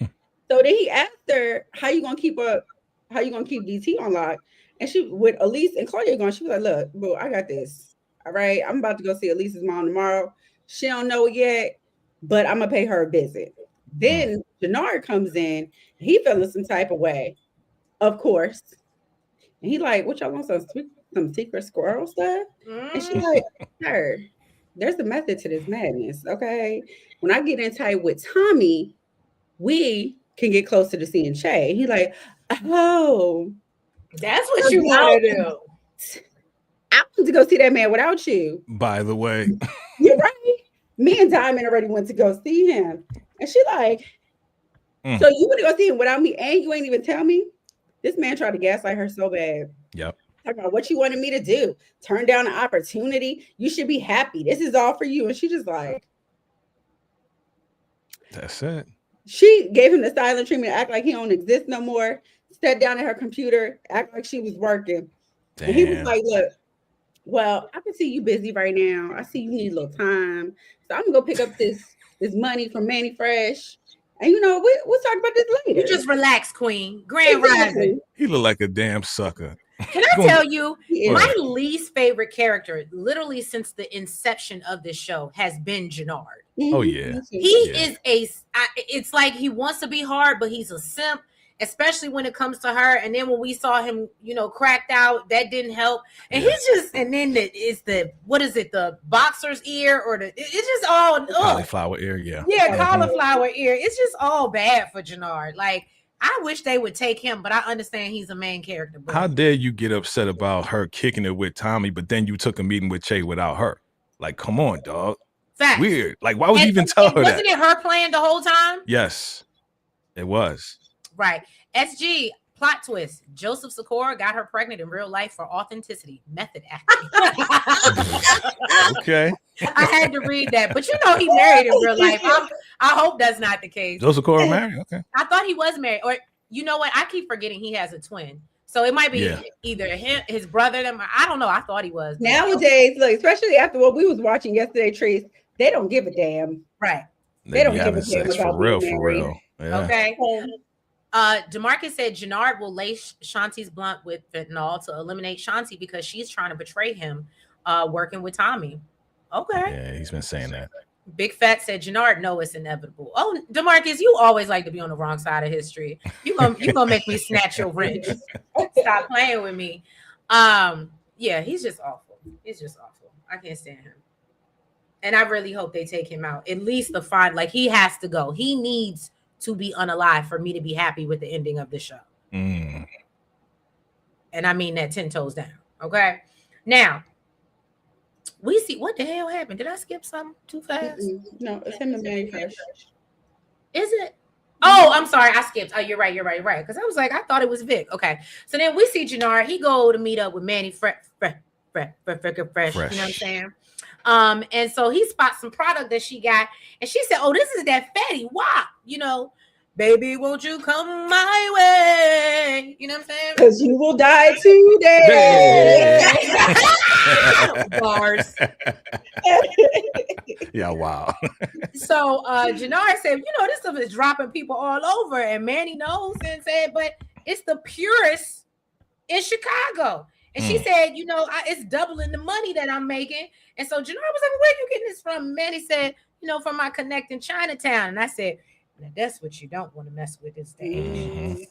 So then he asked her, how you gonna keep DT on lock? And she with Elise and Claudia going, she was like, look, boo, I got this. All right. I'm about to go see Elise's mom tomorrow. She don't know it yet, but I'm gonna pay her a visit. Then Jannard comes in, he feeling some type of way, of course. And he like, what y'all want some secret squirrel stuff? And she like, her, there's a method to this madness. Okay. When I get in tight with Tommy, we can get closer to seeing Shay. He like, oh, that's what you want to do. I want to go see that man without you. By the way, you're right. Me and Diamond already went to go see him. And she like, so you want to go see him without me and you ain't even tell me? This man tried to gaslight her so bad. Yep. Talking about what you wanted me to do. Turn down an opportunity. You should be happy. This is all for you. And she just like, that's it. She gave him the silent treatment, act like he don't exist no more. Sat down at her computer, act like she was working. Damn. And he was like, look, well, I can see you busy right now. I see you need a little time. So I'm gonna go pick up this money from Manny Fresh. And we'll talk about this later. You just relax, Queen. Grand Rising. He look like a damn sucker. Can I tell you, my least favorite character, literally since the inception of this show, has been Jannard. Oh yeah, he is it's like he wants to be hard, but he's a simp, especially when it comes to her. And then when we saw him, cracked out, that didn't help. And he's just, and then the boxer's ear or it's just all cauliflower ear, cauliflower ear. It's just all bad for Jannard. Like, I wish they would take him, but I understand he's a main character. But how dare you get upset about her kicking it with Tommy, but then you took a meeting with Che without her? Like, come on, dog. Facts. Weird. Like, why would you even tell her that? Wasn't it her plan the whole time? Yes, it was. Right. SG, plot twist. Joseph Sikora got her pregnant in real life for authenticity. Method acting. Okay. I had to read that. But he married in real life. I hope that's not the case. Joseph Sikora married? Okay. I thought he was married. Or, you know what? I keep forgetting he has a twin. So it might be either him, his brother, I don't know. I thought he was. Nowadays, look, especially after what we was watching yesterday, Trace, they don't give a damn. Right. They don't give a damn about for real. Yeah. Okay. DeMarcus said Jannard will lace Shanti's blunt with fentanyl to eliminate Shanti because she's trying to betray him working with Tommy. Okay. Yeah, he's been saying that. Big Fat said Jannard, no, it's inevitable. Oh, DeMarcus, you always like to be on the wrong side of history. You gonna make me snatch your wrench. Stop playing with me. Yeah, he's just awful. He's just awful. I can't stand him. And I really hope they take him out. At least he has to go. He needs to be unalive for me to be happy with the ending of the show. And I mean that 10 toes down. Okay. Now, we see what the hell happened. Did I skip something too fast? No, it's him and Manny Fresh. Is it? Oh, I'm sorry. I skipped. Oh, you're right. Because I was like, I thought it was Vic. Okay. So then we see Jannard. He go to meet up with Manny Fresh. You know what I'm saying? And so he spots some product that she got, and she said, "Oh, this is that fatty wop, baby, won't you come my way?" You know what I'm saying? Because you will die today. Bars. Yeah, wow. So Jannard said, this stuff is dropping people all over, and Manny knows and said, but it's the purest in Chicago. And she said, it's doubling the money that I'm making. And so Jannard was like, where are you getting this from? Manny said, from my connect in Chinatown. And I said, now that's what you don't want to mess with this day.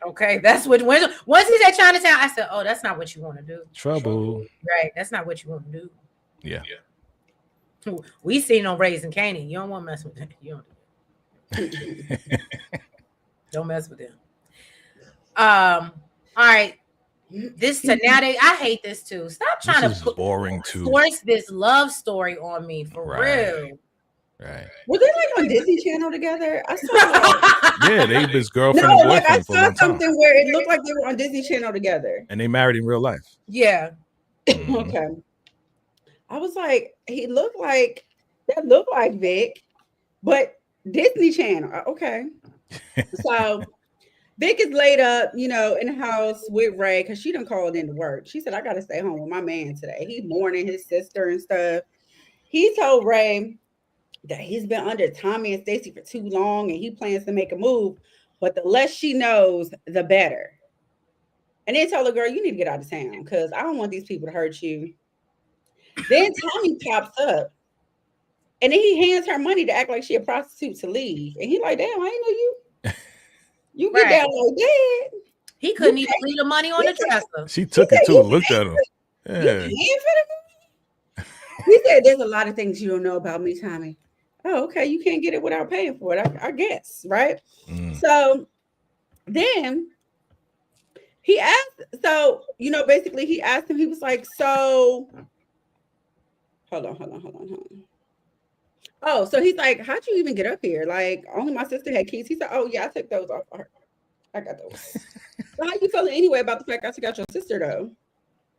Okay, that's what, once he said Chinatown, I said, oh, that's not what you want to do. Trouble. Right, that's not what you want to do. Yeah. We seen on Raising Kanan. You don't want to mess with them. You don't mess with them. All right. I hate this too. Stop trying to boring too. Force this love story on me for real. Right. Were they on Disney Channel together? I saw yeah, they his girlfriend and boyfriend I saw something where it looked like they were on Disney Channel together. And they married in real life. Yeah. Okay. I was like, that looked like Vic, but Disney Channel. Okay. So Vic is laid up, in the house with Ray because she done called in to work. She said, I got to stay home with my man today. He's mourning his sister and stuff. He told Ray that he's been under Tommy and Stacy for too long and he plans to make a move. But the less she knows, the better. And then tell the girl, you need to get out of town because I don't want these people to hurt you. Then Tommy pops up and then he hands her money to act like she a prostitute to leave. And he like, damn, I ain't know you. You get down like that. He couldn't even leave the money on the dresser. She took it too. Looked at him. Yeah. He said, there's a lot of things you don't know about me, Tommy. Oh, okay. You can't get it without paying for it, I guess. Right. So then he asked, basically he asked him, he was like, so hold on. Oh, so he's like, how'd you even get up here? Like, only my sister had keys. He said, oh, yeah, I took those off of her. I got those. So how you feeling anyway about the fact I took out your sister, though?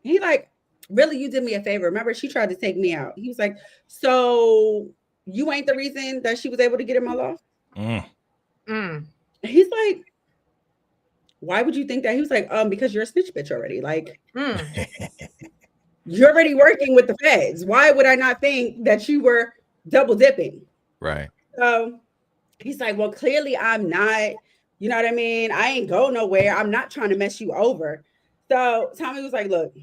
He like, really, you did me a favor. Remember, she tried to take me out. He was like, so you ain't the reason that she was able to get in my loft? He's like, why would you think that? He was like, because you're a snitch bitch already. Like, you're already working with the feds. Why would I not think that you were double dipping? Right. So he's like, well, clearly I'm not, you know what I mean? I ain't go nowhere. I'm not trying to mess you over. So Tommy was like, look,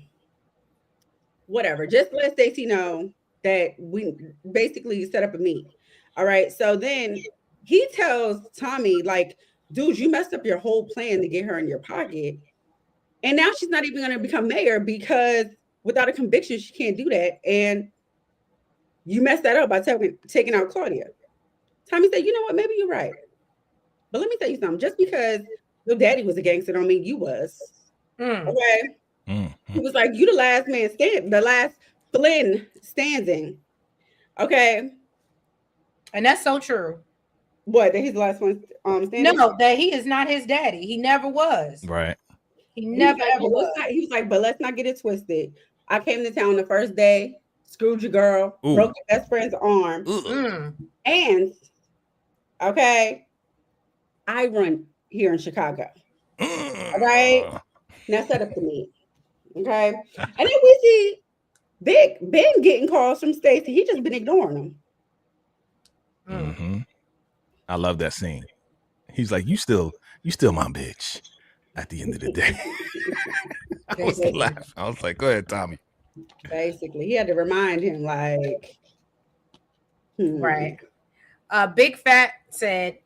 whatever. Just let Stacey know that we basically set up a meet. All right. So then he tells Tommy, like, dude, you messed up your whole plan to get her in your pocket. And now she's not even going to become mayor because without a conviction, she can't do that. And you messed that up by taking out Claudia. Tommy said, you know what? Maybe you're right. But let me tell you something. Just because your daddy was a gangster don't mean you was. Okay? He was like, you the last man standing, the last Flynn standing. Okay? And that's so true. What? That he's the last one standing? No, that he is not his daddy. He never was. Right. He never ever was. He was like, but let's not get it twisted. I came to town the first day, screwed your girl, broke your best friend's arm. And, okay, I run here in Chicago. All right? Now set up the meet. Okay? And then we see Big Ben getting calls from Stacey. He just been ignoring them. I love that scene. He's like, you still my bitch at the end of the day. I was laughing. I was like, go ahead, Tommy. Basically, he had to remind him, like, right. Big Fat said,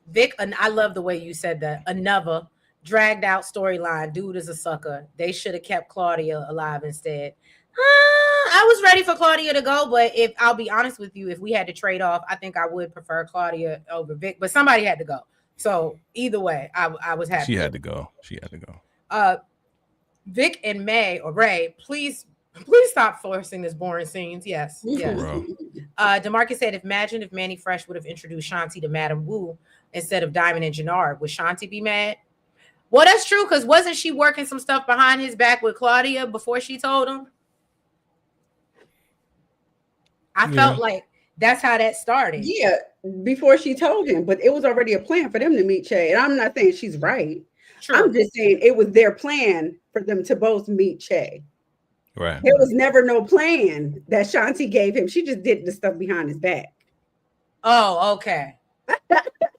Vic, and I love the way you said that. Another dragged out storyline. Dude is a sucker. They should have kept Claudia alive instead. I was ready for Claudia to go, but if I'll be honest with you, if we had to trade off, I think I would prefer Claudia over Vic, but somebody had to go. So either way, I was happy. She had to go. Vic and Ray, please stop forcing this boring scenes. Yes. DeMarcus said, imagine if Manny Fresh would have introduced Shanti to Madam Wu instead of Diamond and Jannard. Would Shanti be mad? Well, that's true, because wasn't she working some stuff behind his back with Claudia before she told him? I felt like that's how that started. Yeah, before she told him, but it was already a plan for them to meet Che. And I'm not saying she's right. True. I'm just saying it was their plan for them to both meet Che. Right. There was never no plan that Shanti gave him. She just did the stuff behind his back. Oh, okay.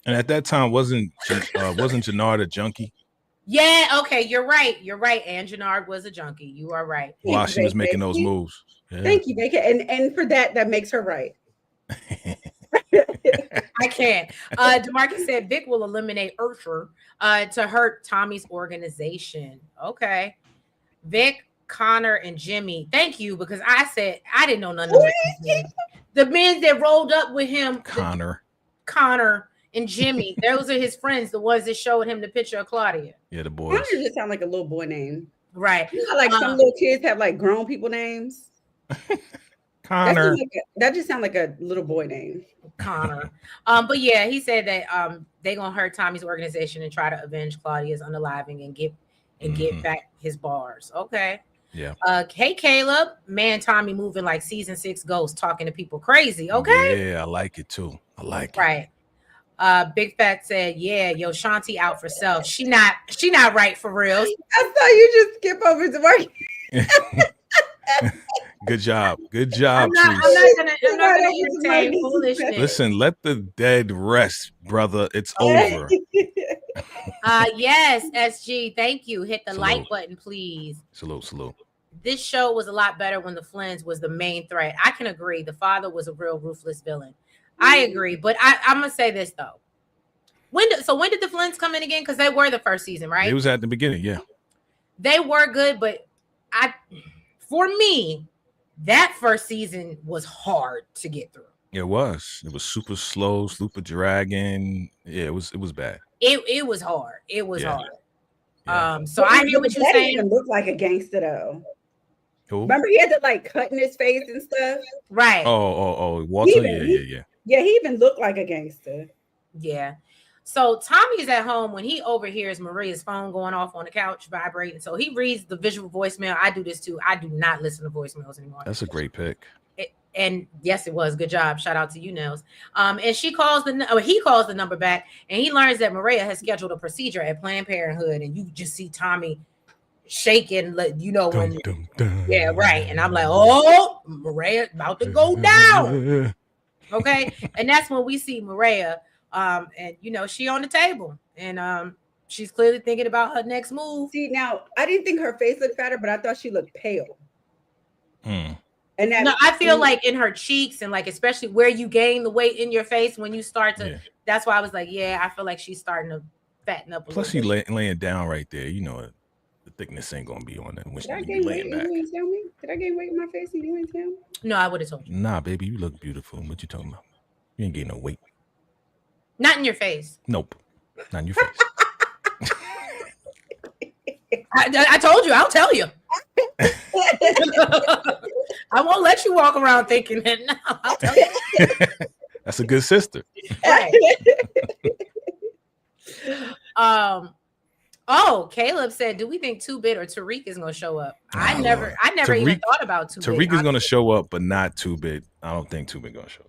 And at that time, wasn't Jannard a junkie? Yeah, okay, you're right. And Jannard was a junkie. You are right. While she was making those moves. Yeah. Thank you, Bacon. And for that makes her right. I can't. DeMarcus said Vic will eliminate Ursher to hurt Tommy's organization. Okay. Vic, Connor, and Jimmy. Thank you, because I said I didn't know none of them. The men that rolled up with him. Connor and Jimmy. Those are his friends, the ones that showed him the picture of Claudia. Yeah, the boys. Connor just sound like a little boy name. Right. You know, like some little kids have like grown people names. Connor. That just sounds like a little boy name. Connor. But yeah, he said that they're gonna hurt Tommy's organization and try to avenge Claudia's unaliving and get back his bars. Okay. Yeah. Hey Caleb, man, Tommy moving like season 6 ghost, talking to people crazy. Okay. Yeah, I like it too. I like it. Right. Big Fat said, "Yeah, yo, Shanti out for self. She not right for real." I saw you just skip over to work. Good job. Good I'm job, not. Trees. I'm not gonna entertain foolishness. Listen, let the dead rest, brother. It's over. Yes, SG. Thank you. Hit the like Salute. button, please. Salute. This show was a lot better when the Flynns was the main threat. I can agree. The father was a real ruthless villain. I agree, but I'm gonna say this though. When did the Flynns come in again? Because they were the first season, right? It was at the beginning, yeah. They were good, but for me, that first season was hard to get through. It was super slow, super dragging. Yeah, it was bad. It was hard. It was hard. Yeah. So I hear what you're saying. He didn't look like a gangster though. Who? Remember he had to like cut in his face and stuff. Right. Oh, Walter. Yeah. Yeah, he even looked like a gangster. Yeah. So Tommy's at home when he overhears Maria's phone going off on the couch vibrating. So he reads the visual voicemail. I do this too. I do not listen to voicemails anymore. That's a great pick. And yes, it was. Good job. Shout out to you, Nels. And he calls the number back, and he learns that Maria has scheduled a procedure at Planned Parenthood, and you just see Tommy shaking, when yeah, right. And I'm like, oh, Maria about to go down. Okay. And that's when we see Maria. And she on the table, and she's clearly thinking about her next move. See, now I didn't think her face looked fatter, but I thought she looked pale. And I feel like in her cheeks and like especially where you gain the weight in your face when you start to. Yeah. That's why I was like, yeah, I feel like she's starting to fatten up. Plus, she's laying down right there. The thickness ain't gonna be on that when she's laying back. You ain't tell me? Did I gain weight in my face and you ain't tell me? No, I would have told you. Nah, baby, you look beautiful. What you talking about? You ain't getting no weight. Not in your face. Nope. Not in your face. I told you. I'll tell you. I won't let you walk around thinking that. No, I'll tell you. That's a good sister. Right. Oh, Caleb said, "Do we think 2-Bit or Tariq is going to show up?" I never even thought about 2-Bit. Tariq is going to show up, but not 2-Bit. I don't think 2-Bit going to show up.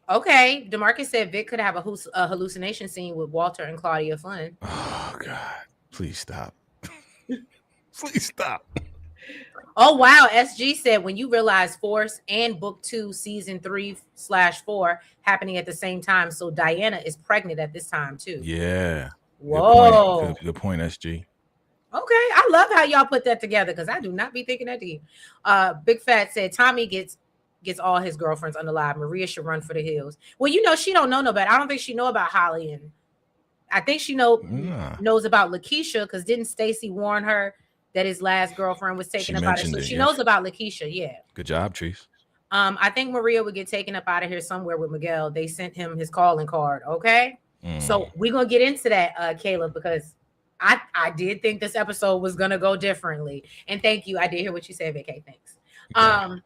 Okay, DeMarcus said Vic could have a hallucination scene with Walter and Claudia Flynn. Oh God, please stop. Please stop. Oh wow, SG said when you realize Force and Book 2 Season 3/4 happening at the same time, so Diana is pregnant at this time too. Yeah. Whoa. Good point, SG. Okay, I love how y'all put that together because I do not be thinking that deep. Big Fat said Tommy gets all his girlfriends unalive. Maria should run for the hills. Well, she don't know no better. I don't think she know about Holly, and I think she knows about Lakeisha because didn't Stacy warn her that his last girlfriend was taken up out of here? So she knows about Lakeisha. Yeah. Good job, Trees. I think Maria would get taken up out of here somewhere with Miguel. They sent him his calling card. Okay. So we're gonna get into that, Caleb, because I did think this episode was gonna go differently. And thank you. I did hear what you said, VK. Thanks. Okay.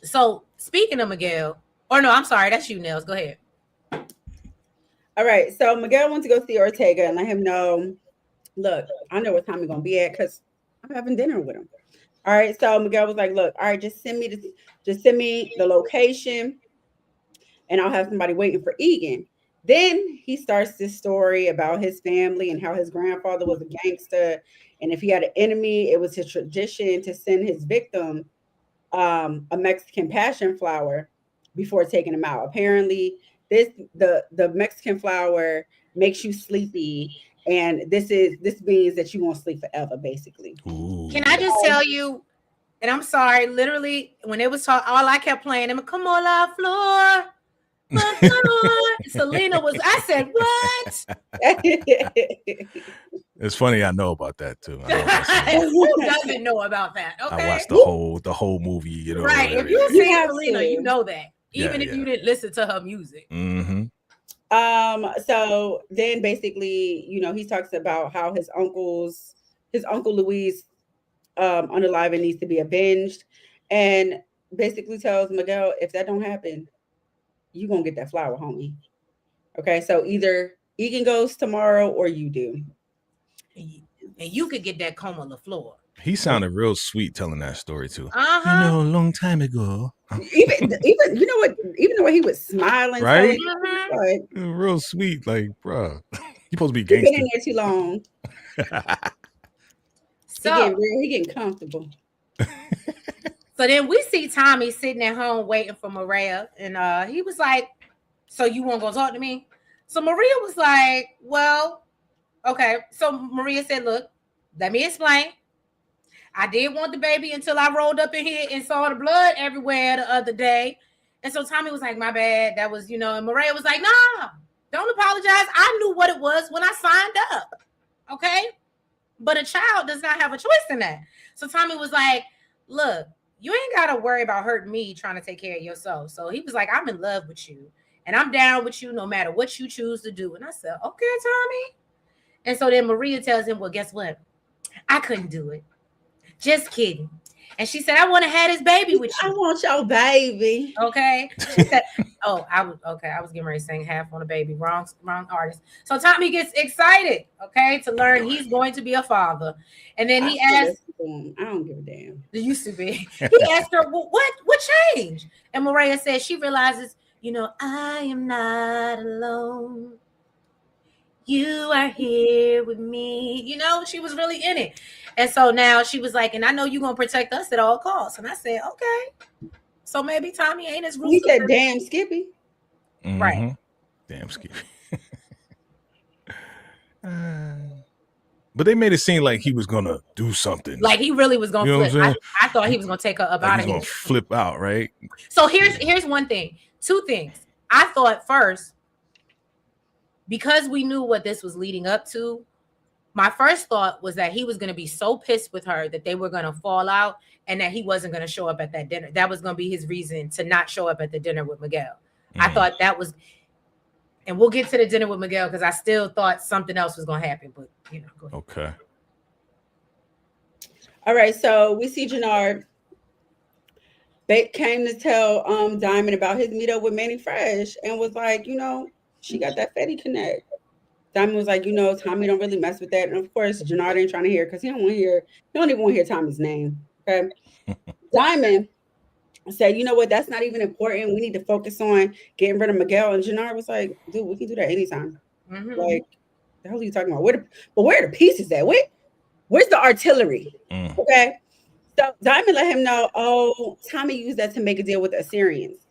So speaking of Miguel, or no, I'm sorry, that's you, Nels. Go ahead. All right. So Miguel went to go see Ortega and let him know, look, I know what time he's gonna be at because I'm having dinner with him. All right. So Miguel was like, look, all right, just send me the location and I'll have somebody waiting for Egan. Then he starts this story about his family and how his grandfather was a gangster. And if he had an enemy, it was his tradition to send his victim a Mexican passion flower before taking him out. Apparently, the Mexican flower makes you sleepy, and this means that you won't sleep forever, basically. Ooh. Can I just tell you? And I'm sorry, literally, when it was talking, all I kept playing him, come on, la flor. Selena was. I said, what? It's funny. I know about that too. Who doesn't know about that? Okay. I watched the whole movie. Right. If you see Selena, you know that. Even if you didn't listen to her music. Mm-hmm. So then basically, he talks about how his uncle Luis unaliving needs to be avenged, and basically tells Miguel, if that don't happen, you gonna get that flower, homie. Okay, so either Egan goes tomorrow or you do. And you could get that coma on the floor. He sounded real sweet telling that story too. Uh-huh. A long time ago. Even you know what? Even the way he was smiling, Right? like Real sweet, like, bro. You supposed to be he been gangster. in there too long. He So, getting real. He getting comfortable. so then we see Tommy sitting at home waiting for Maria, and he was like, "So you won't go talk to me?" So Maria was like, "Well, okay." So Maria said, "Look, let me explain. I did want the baby until I rolled up in here and saw the blood everywhere the other day." And so Tommy was like, "My bad. That was, And Maria was like, "Nah, don't apologize. I knew what it was when I signed up. Okay. But a child does not have a choice in that." So Tommy was like, "Look, you ain't got to worry about hurting me trying to take care of yourself." So he was like, "I'm in love with you and I'm down with you no matter what you choose to do." And I said, "Okay, Tommy." And so then Maria tells him, "Well, guess what? I couldn't do it. Just kidding." And she said, "I want to have this baby with you. I want your baby." Okay." She said, "Oh, I was getting ready to sing Half on a Baby. Wrong artist." So Tommy gets excited, okay, to learn he's going to be a father. And then he asked, I don't give a damn. It used to be. He asked her, "Well, what changed?" And Maria said she realizes, "I am not alone. You are here with me." She was really in it. And so now she was like, "And I know you're going to protect us at all costs." And I said, "Okay. So maybe Tommy ain't as ruthless." He said, "Damn, Skippy." Mm-hmm. Right. Damn, Skippy. But they made it seem like he was going to do something. Like he really was going to flip. I thought he was going to take her up out of here. He's going to flip out, right? So here's one thing. Two things. I thought first, because we knew what this was leading up to, my first thought was that he was going to be so pissed with her that they were going to fall out and that he wasn't going to show up at that dinner. That was going to be his reason to not show up at the dinner with Miguel. I thought that was, and we'll get to the dinner with Miguel because I still thought something else was going to happen, but go ahead. Okay. All right, so we see Jannard came to tell Diamond about his meetup with Manny Fresh and was like, she got that Fetty connect. Diamond was like, Tommy don't really mess with that. And of course, Jannard ain't trying to hear because he don't even want to hear Tommy's name. Okay. Diamond said, "You know what? That's not even important. We need to focus on getting rid of Miguel." And Jannard was like, "Dude, we can do that anytime." Mm-hmm. Like, the hell are you talking about? Where are the pieces at? Where's the artillery? Okay. So Diamond let him know, "Oh, Tommy used that to make a deal with the Assyrians."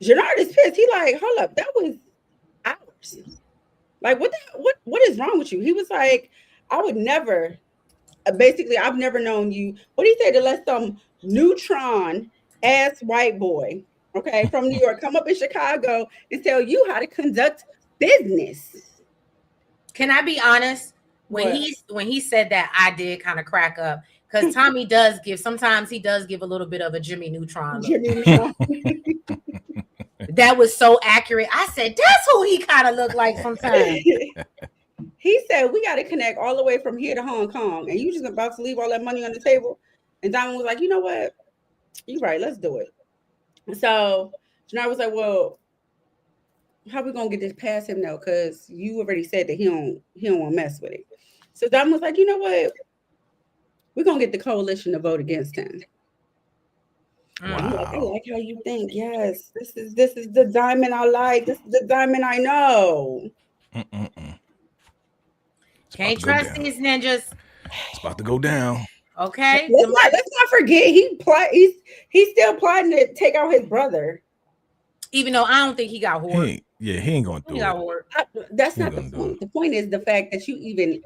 Jannard is pissed. He like, "Hold up, that was ours. Like, what is wrong with you?" He was like, "I would never, basically, I've never known you." What do you say to let some neutron ass white boy, okay, from New York come up in Chicago and tell you how to conduct business? Can I be honest? When he said that, I did kind of crack up because Tommy sometimes he does give a little bit of a Jimmy Neutron look. That was so accurate. I said, that's who he kind of looked like sometimes. He said, "We got to connect all the way from here to Hong Kong, and you just about to leave all that money on the table." And Diamond was like, "You know what? You're right. Let's do it." So Jannard was like, "Well, how we gonna get this past him now? Because you already said that he don't want to mess with it." So Diamond was like, "You know what? We're gonna get the coalition to vote against him." Wow. I like how you think. Yes, this is the Diamond I like. This is the Diamond I know. Can't trust these ninjas. It's about to go down. Okay. Let's not forget he's still plotting to take out his brother. Even though I don't think he got hoard. He ain't gonna do it. That's not the point. The point is the fact that you even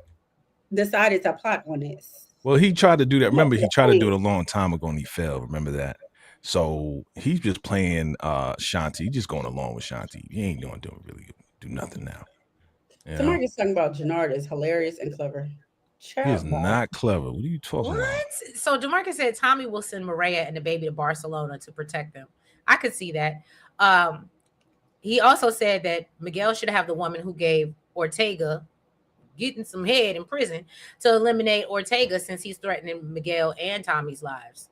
decided to plot on this. Well, he tried to do that. Remember, he tried to do it a long time ago and he failed. Remember that? So he's just playing Shanti. He's just going along with Shanti. He ain't gonna really do nothing now. Somebody's talking about Jannard is hilarious and clever. He is not clever. What are you talking about? So DeMarcus said Tommy will send Maria and the baby to Barcelona to protect them. I could see that. He also said that Miguel should have the woman who gave Ortega getting some head in prison to eliminate Ortega since he's threatening Miguel and Tommy's lives.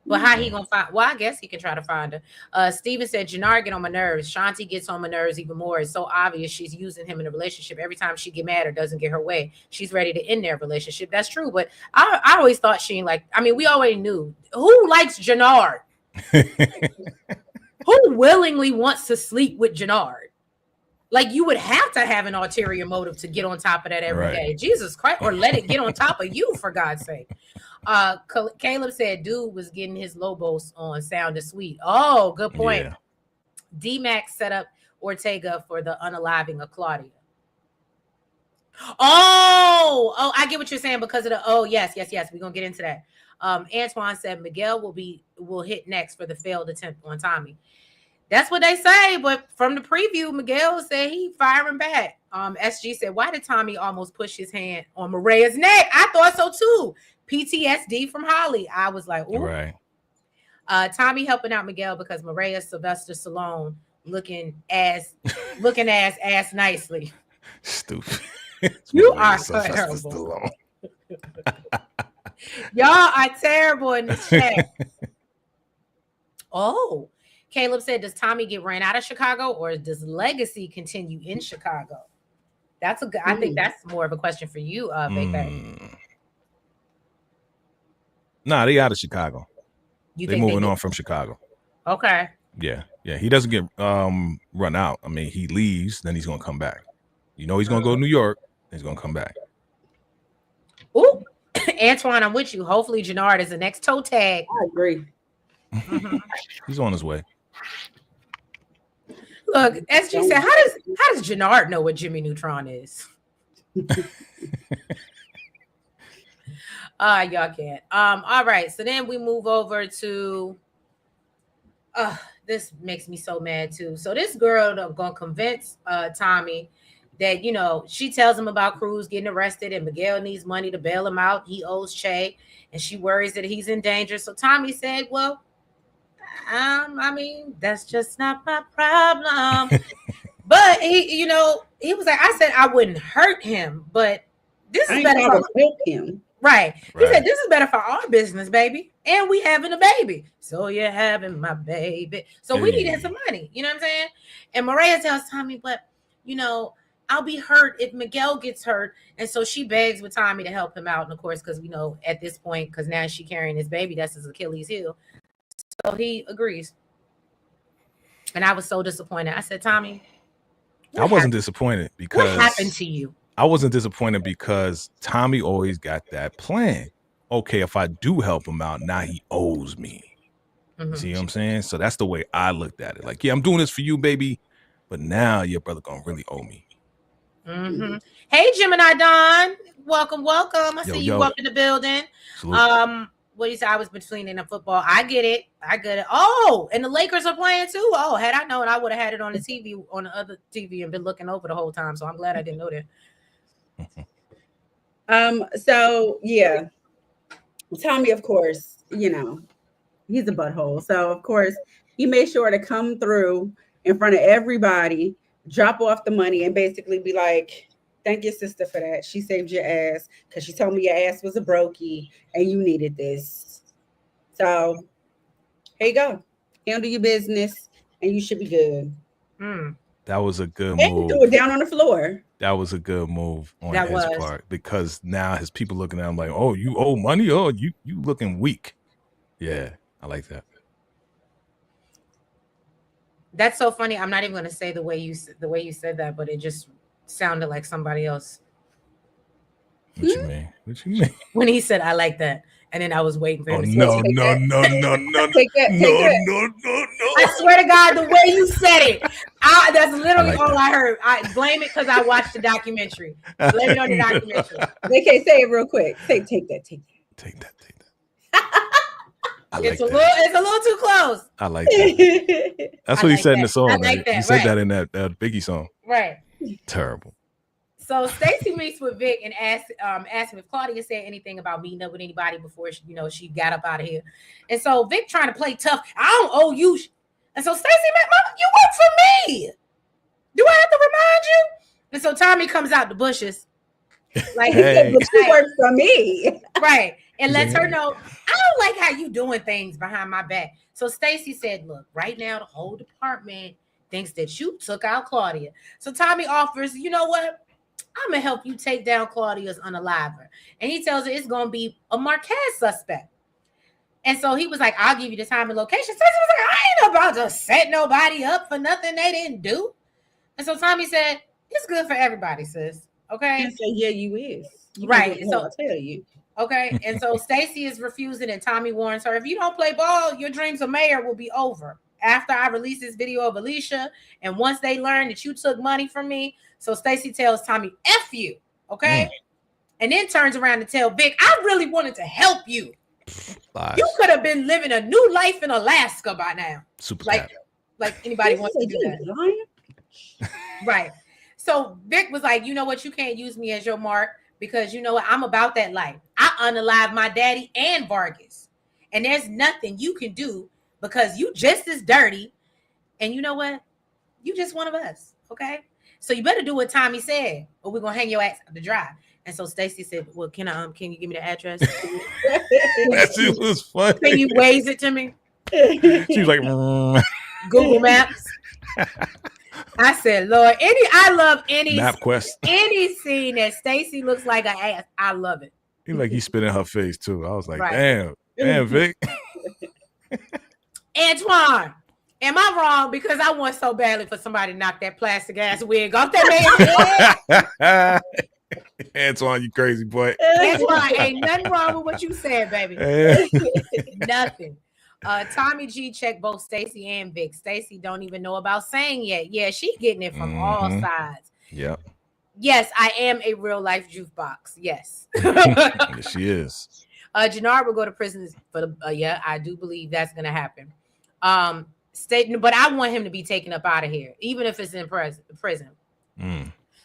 But how he gonna find? Well, I guess he can try to find her. Steven said, Jannard get on my nerves. Shanti gets on my nerves even more. It's so obvious she's using him in a relationship. Every time she get mad or doesn't get her way, she's ready to end their relationship. That's true. But I always thought she like. I mean, we already knew who likes Jannard. Who willingly wants to sleep with Jannard? Like, you would have to have an ulterior motive to get on top of that every day. Jesus Christ, or let it get on top of you, for God's sake. Caleb said dude was getting his Lobos on Sound and Sweet. Oh, good point. Yeah. D-Max set up Ortega for the unaliving of Claudia. Oh, I get what you're saying because of the yes. We're gonna get into that. Antoine said Miguel will hit next for the failed attempt on Tommy. That's what they say, but from the preview, Miguel said he firing back. SG said, why did Tommy almost push his hand on Mariah's neck? I thought so too. PTSD from Holly. I was like, ooh. Right. Tommy helping out Miguel because Mariah Sylvester Stallone looking ass nicely. Stupid. You are terrible. Y'all are terrible in this chat. Oh. Caleb said, does Tommy get ran out of Chicago or does legacy continue in Chicago? That's a good. I think that's more of a question for you, Big Bang. Nah, they out of Chicago. They moving on from Chicago. Okay. Yeah. He doesn't get run out. I mean, he leaves, then he's gonna come back. You know, he's gonna go to New York. He's gonna come back. Ooh, Antoine, I'm with you. Hopefully, Jannard is the next toe tag. I agree. He's on his way. Look, SG said, how does Jannard know what Jimmy Neutron is? Y'all can't. All right. So then we move over to this makes me so mad too. So this girl gonna convince Tommy that, you know, she tells him about Cruz getting arrested and Miguel needs money to bail him out. He owes Che, and she worries that he's in danger. So Tommy said, well, I mean, that's just not my problem. But he was like, I said I wouldn't hurt him, but this is better for help him. Right. He said, this is better for our business, baby. And we having a baby. So you're having my baby. So we need some money. You know what I'm saying? And Mariah tells Tommy, but, you know, I'll be hurt if Miguel gets hurt. And so she begs with Tommy to help him out. And of course, because we know at this point, because now she's carrying his baby, that's his Achilles heel. So he agrees. And I was so disappointed. I said, Tommy, I wasn't disappointed because what happened to you? I wasn't disappointed because Tommy always got that plan. Okay, if I do help him out, now he owes me. See what I'm saying? So that's the way I looked at it. Like, yeah, I'm doing this for you, baby, but now your brother gonna really owe me. Hey, Gemini Don, welcome. I see you up in the building. Salute. What do you say? I was between in the football. I get it. Oh, and the Lakers are playing too. Oh, had I known, I would have had it on the TV, on the other TV, and been looking over the whole time. So I'm glad I didn't know that. So yeah, Tommy, of course, you know, he's a butthole. So of course, he made sure to come through in front of everybody, drop off the money, and basically be like, thank your sister for that. She saved your ass because she told me your ass was a brokey and you needed this. So here you go. Handle your business and you should be good. That was a good and move. Do it down on the floor. That was a good move on his part because now his people looking at him like, oh, you owe money? Oh, you looking weak. Yeah, I like that. That's so funny. I'm not even going to say the way you said that, but it just sounded like somebody else. What you mean? When he said, I like that. And then I was waiting for him to say, no. Take that. No. I swear to God, the way you said it, that's literally all I heard. I blame it because I watched the documentary. Blame it on the documentary. They can't say it real quick. Take that. It's a little too close. I like that. That's what he said in the song. Like he said that in that Biggie song. Right. Terrible. So Stacey meets with Vic and asked him if Claudia said anything about meeting up with anybody before she got up out of here. And so Vic trying to play tough. I don't owe you. And so Stacey, you work for me. Do I have to remind you? And so Tommy comes out the bushes. Like, hey. But you work for me. Right. and lets her know, I don't like how you doing things behind my back. So Stacey said, look, right now the whole department thinks that you took out Claudia. So Tommy offers, you know what? I'm gonna help you take down Claudia's unaliver. And he tells her it's gonna be a Marquez suspect. And so he was like, I'll give you the time and location. Stacey was like, I ain't about to set nobody up for nothing they didn't do. And so Tommy said, it's good for everybody, sis. Okay. And say, yeah, you is. You right. So I'll tell you. Okay. And so Stacey is refusing, and Tommy warns her, if you don't play ball, your dreams of mayor will be over. After I release this video of Alicia, and once they learn that you took money from me. So Stacey tells Tommy, F you. Okay. And then turns around to tell Vic, I really wanted to help you. Lies. You could have been living a new life in Alaska by now. Super like anybody wants to do that. Right. So Vic was like, you know what? You can't use me as your mark because you know what? I'm about that life. I unalived my daddy and Vargas. And there's nothing you can do because you just as dirty. And you know what? You just one of us. Okay. So you better do what Tommy said, or we're gonna hang your ass out to dry. And so Stacey said, well, can you give me the address? That shit was funny. Can you waze it to me? She was like, Google Maps. I said, Lord, I love any MapQuest. Any scene that Stacey looks like an ass. I love it. He like he spit in her face too. I was like, damn, Vic. Antoine, am I wrong? Because I want so badly for somebody to knock that plastic ass wig off that man's head. Antoine, you crazy boy. Antoine, ain't nothing wrong with what you said, baby. Nothing. Tommy G checked both Stacey and Vic. Stacey don't even know about saying yet. Yeah, she getting it from all sides. Yep. Yes, I am a real life jukebox. Yes. Yes, she is. Jannar will go to prison for the yeah, I do believe that's gonna happen. But I want him to be taken up out of here, even if it's in prison.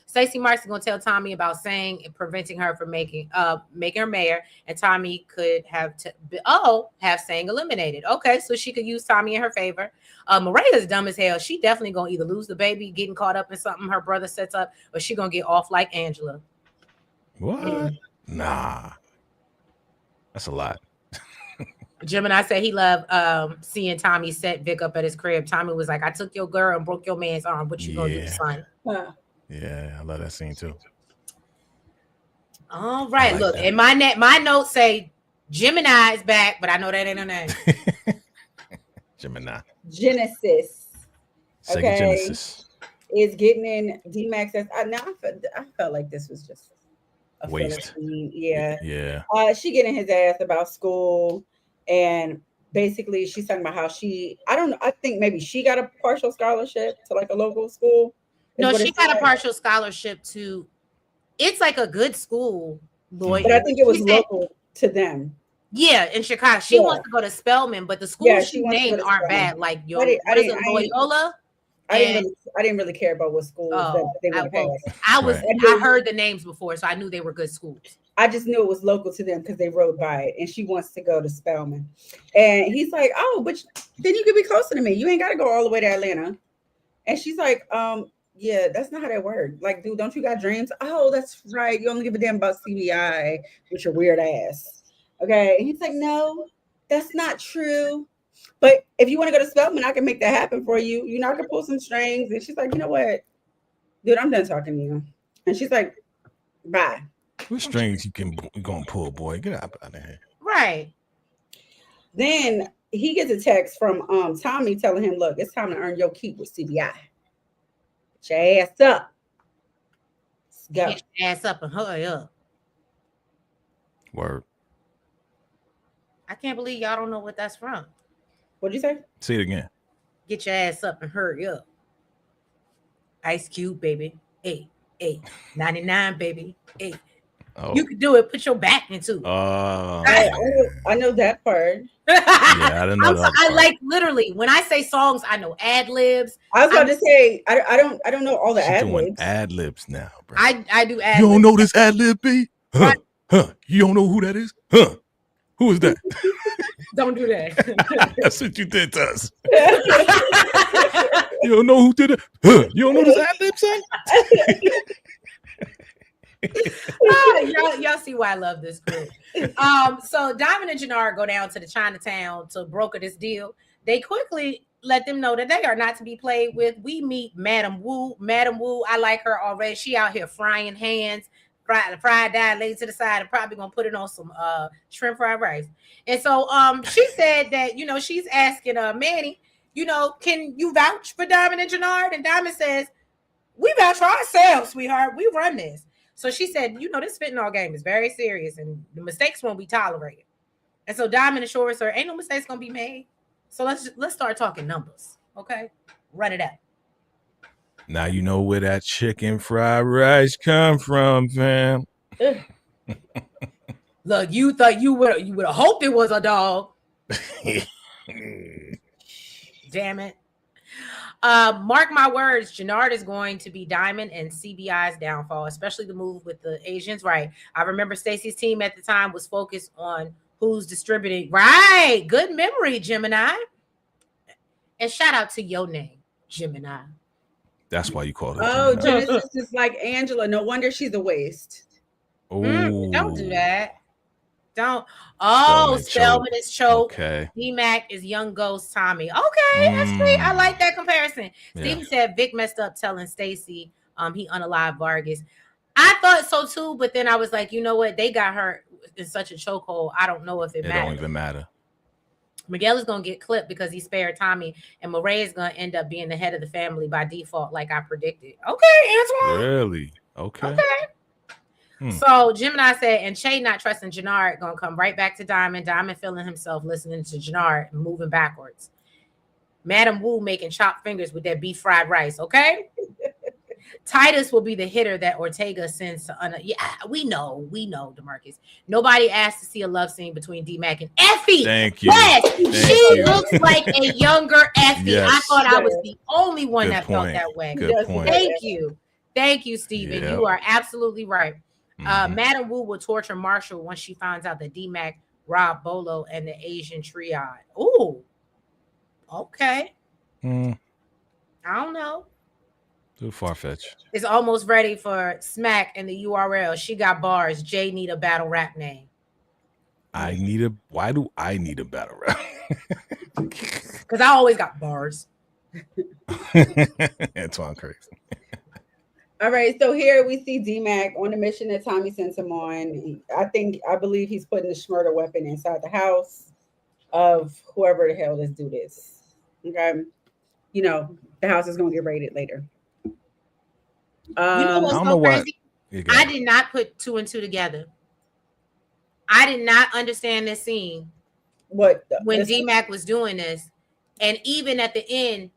Stacey Marks is gonna tell Tommy about saying and preventing her from making her mayor, and Tommy could have saying eliminated. Okay, so she could use Tommy in her favor. Maria's dumb as hell. She definitely gonna either lose the baby, getting caught up in something her brother sets up, or she gonna get off like Angela. What? Nah, that's a lot. Gemini said he loved seeing Tommy set Vic up at his crib. Tommy was like, I took your girl and broke your man's arm. What you gonna do, son? Yeah, I love that scene too. All right, like look, that. And my notes say Gemini is back, but I know that ain't her name. Gemini. Genesis. Sega Genesis. Is getting in D-Max. I felt like this was just a waste. Yeah. Yeah. She getting his ass about school, and basically she's talking about how I think maybe she got a partial scholarship to like a local school. No, she got a partial scholarship to. It's like a good school, Lloyd. But I think it was local to them. Yeah, in Chicago. She wants to go to Spelman, but the schools she named aren't bad. Like Loyola. I didn't really care about what schools they were I heard the names before, so I knew they were good schools. I just knew it was local to them because they rode by it, and she wants to go to Spelman. And he's like, oh, but then you could be closer to me. You ain't got to go all the way to Atlanta. And she's like, yeah, that's not how that works. Like, dude, don't you got dreams? Oh, that's right. You only give a damn about CBI with your weird ass. Okay. And he's like, no, that's not true. But if you want to go to Spelman, I can make that happen for you. You know, I can pull some strings. And she's like, you know what? Dude, I'm done talking to you. And she's like, bye. What strings you gonna pull, boy? Get out of here. Right. Then he gets a text from Tommy telling him, look, it's time to earn your keep with CBI. Get your ass up. Let's go. Get your ass up and hurry up. Word. I can't believe y'all don't know what that's from. What'd you say? Say it again. Get your ass up and hurry up. Ice Cube, baby. 99, baby. Oh. You can do it. Put your back into. I know that part. Yeah, I didn't know that. I like literally when I say songs, I know ad libs. I was about to say I don't know all the ad libs. Ad libs now, bro. I do ad. You don't know this ad lib, B? Huh? You don't know who that is? Huh? Who is that? Don't do that. That's what you did to us. You don't know who did it? Huh? You don't know this ad lib, son? Y'all see why I love this group. So Diamond and Jannard go down to the Chinatown to broker this deal. They quickly let them know that they are not to be played with. We meet Madam Wu. Madam Wu, I like her already. She out here frying hands, fried dye laid to the side, and probably gonna put it on some shrimp fried rice. And so she said that, you know, she's asking Manny, you know, can you vouch for Diamond and Jannard? And Diamond says, we vouch for ourselves, sweetheart. We run this. So she said, you know, this fentanyl game is very serious and the mistakes won't be tolerated. And so Diamond assures her, ain't no mistakes gonna be made. So let's start talking numbers. Okay? Run it up. Now you know where that chicken fried rice come from, fam. Look, you thought you would have hoped it was a dog. Damn it. Mark my words, Jannard is going to be Diamond and CBI's downfall, especially the move with the Asians. Right. I remember Stacey's team at the time was focused on who's distributing. Right. Good memory, Gemini. And shout out to your name, Gemini. That's why you call her. Oh, Gemini. Genesis is like Angela. No wonder she's a waste. Don't do that. Don't. Oh, Spellman is choke. Okay. D-Mac is young ghost Tommy. Okay, that's sweet. I like that comparison. Yeah. Steven said Vic messed up telling Stacey he unalived Vargas. I thought so too, but then I was like, you know what? They got her in such a chokehold. I don't know if it matters. Don't even matter. Miguel is going to get clipped because he spared Tommy, and Murray is going to end up being the head of the family by default, like I predicted. Okay, Antoine. Really? Okay. So Gemini said, and Che not trusting Jannard gonna come right back to Diamond. Diamond feeling himself listening to Jannard and moving backwards. Madam Wu making chopped fingers with that beef fried rice. Okay. Titus will be the hitter that Ortega sends to yeah, we know, DeMarcus. Nobody asked to see a love scene between D-Mac and Effie. Thank you. Yes, Thank looks like a younger Effie. Yes. I thought I was the only one Good that point. felt that way. Good point. Thank you, Stephen. Yep. You are absolutely right. Madam Wu will torture Marshall once she finds out that D-Mac robbed Bolo and the Asian triad. Ooh, okay. I don't know. Too far-fetched. It's almost ready for Smack in the URL. She got bars. Jay need a battle rap name. Why do I need a battle rap? Because I always got bars. Antoine crazy. All right, so here we see D-Mac on the mission that Tommy sends him on. I believe he's putting the murder weapon inside the house of whoever the hell this dude is. Okay, you know the house is gonna get raided later. You know what's so crazy? I did not put two and two together. I did not understand this scene. When D-Mac was doing this, and even at the end,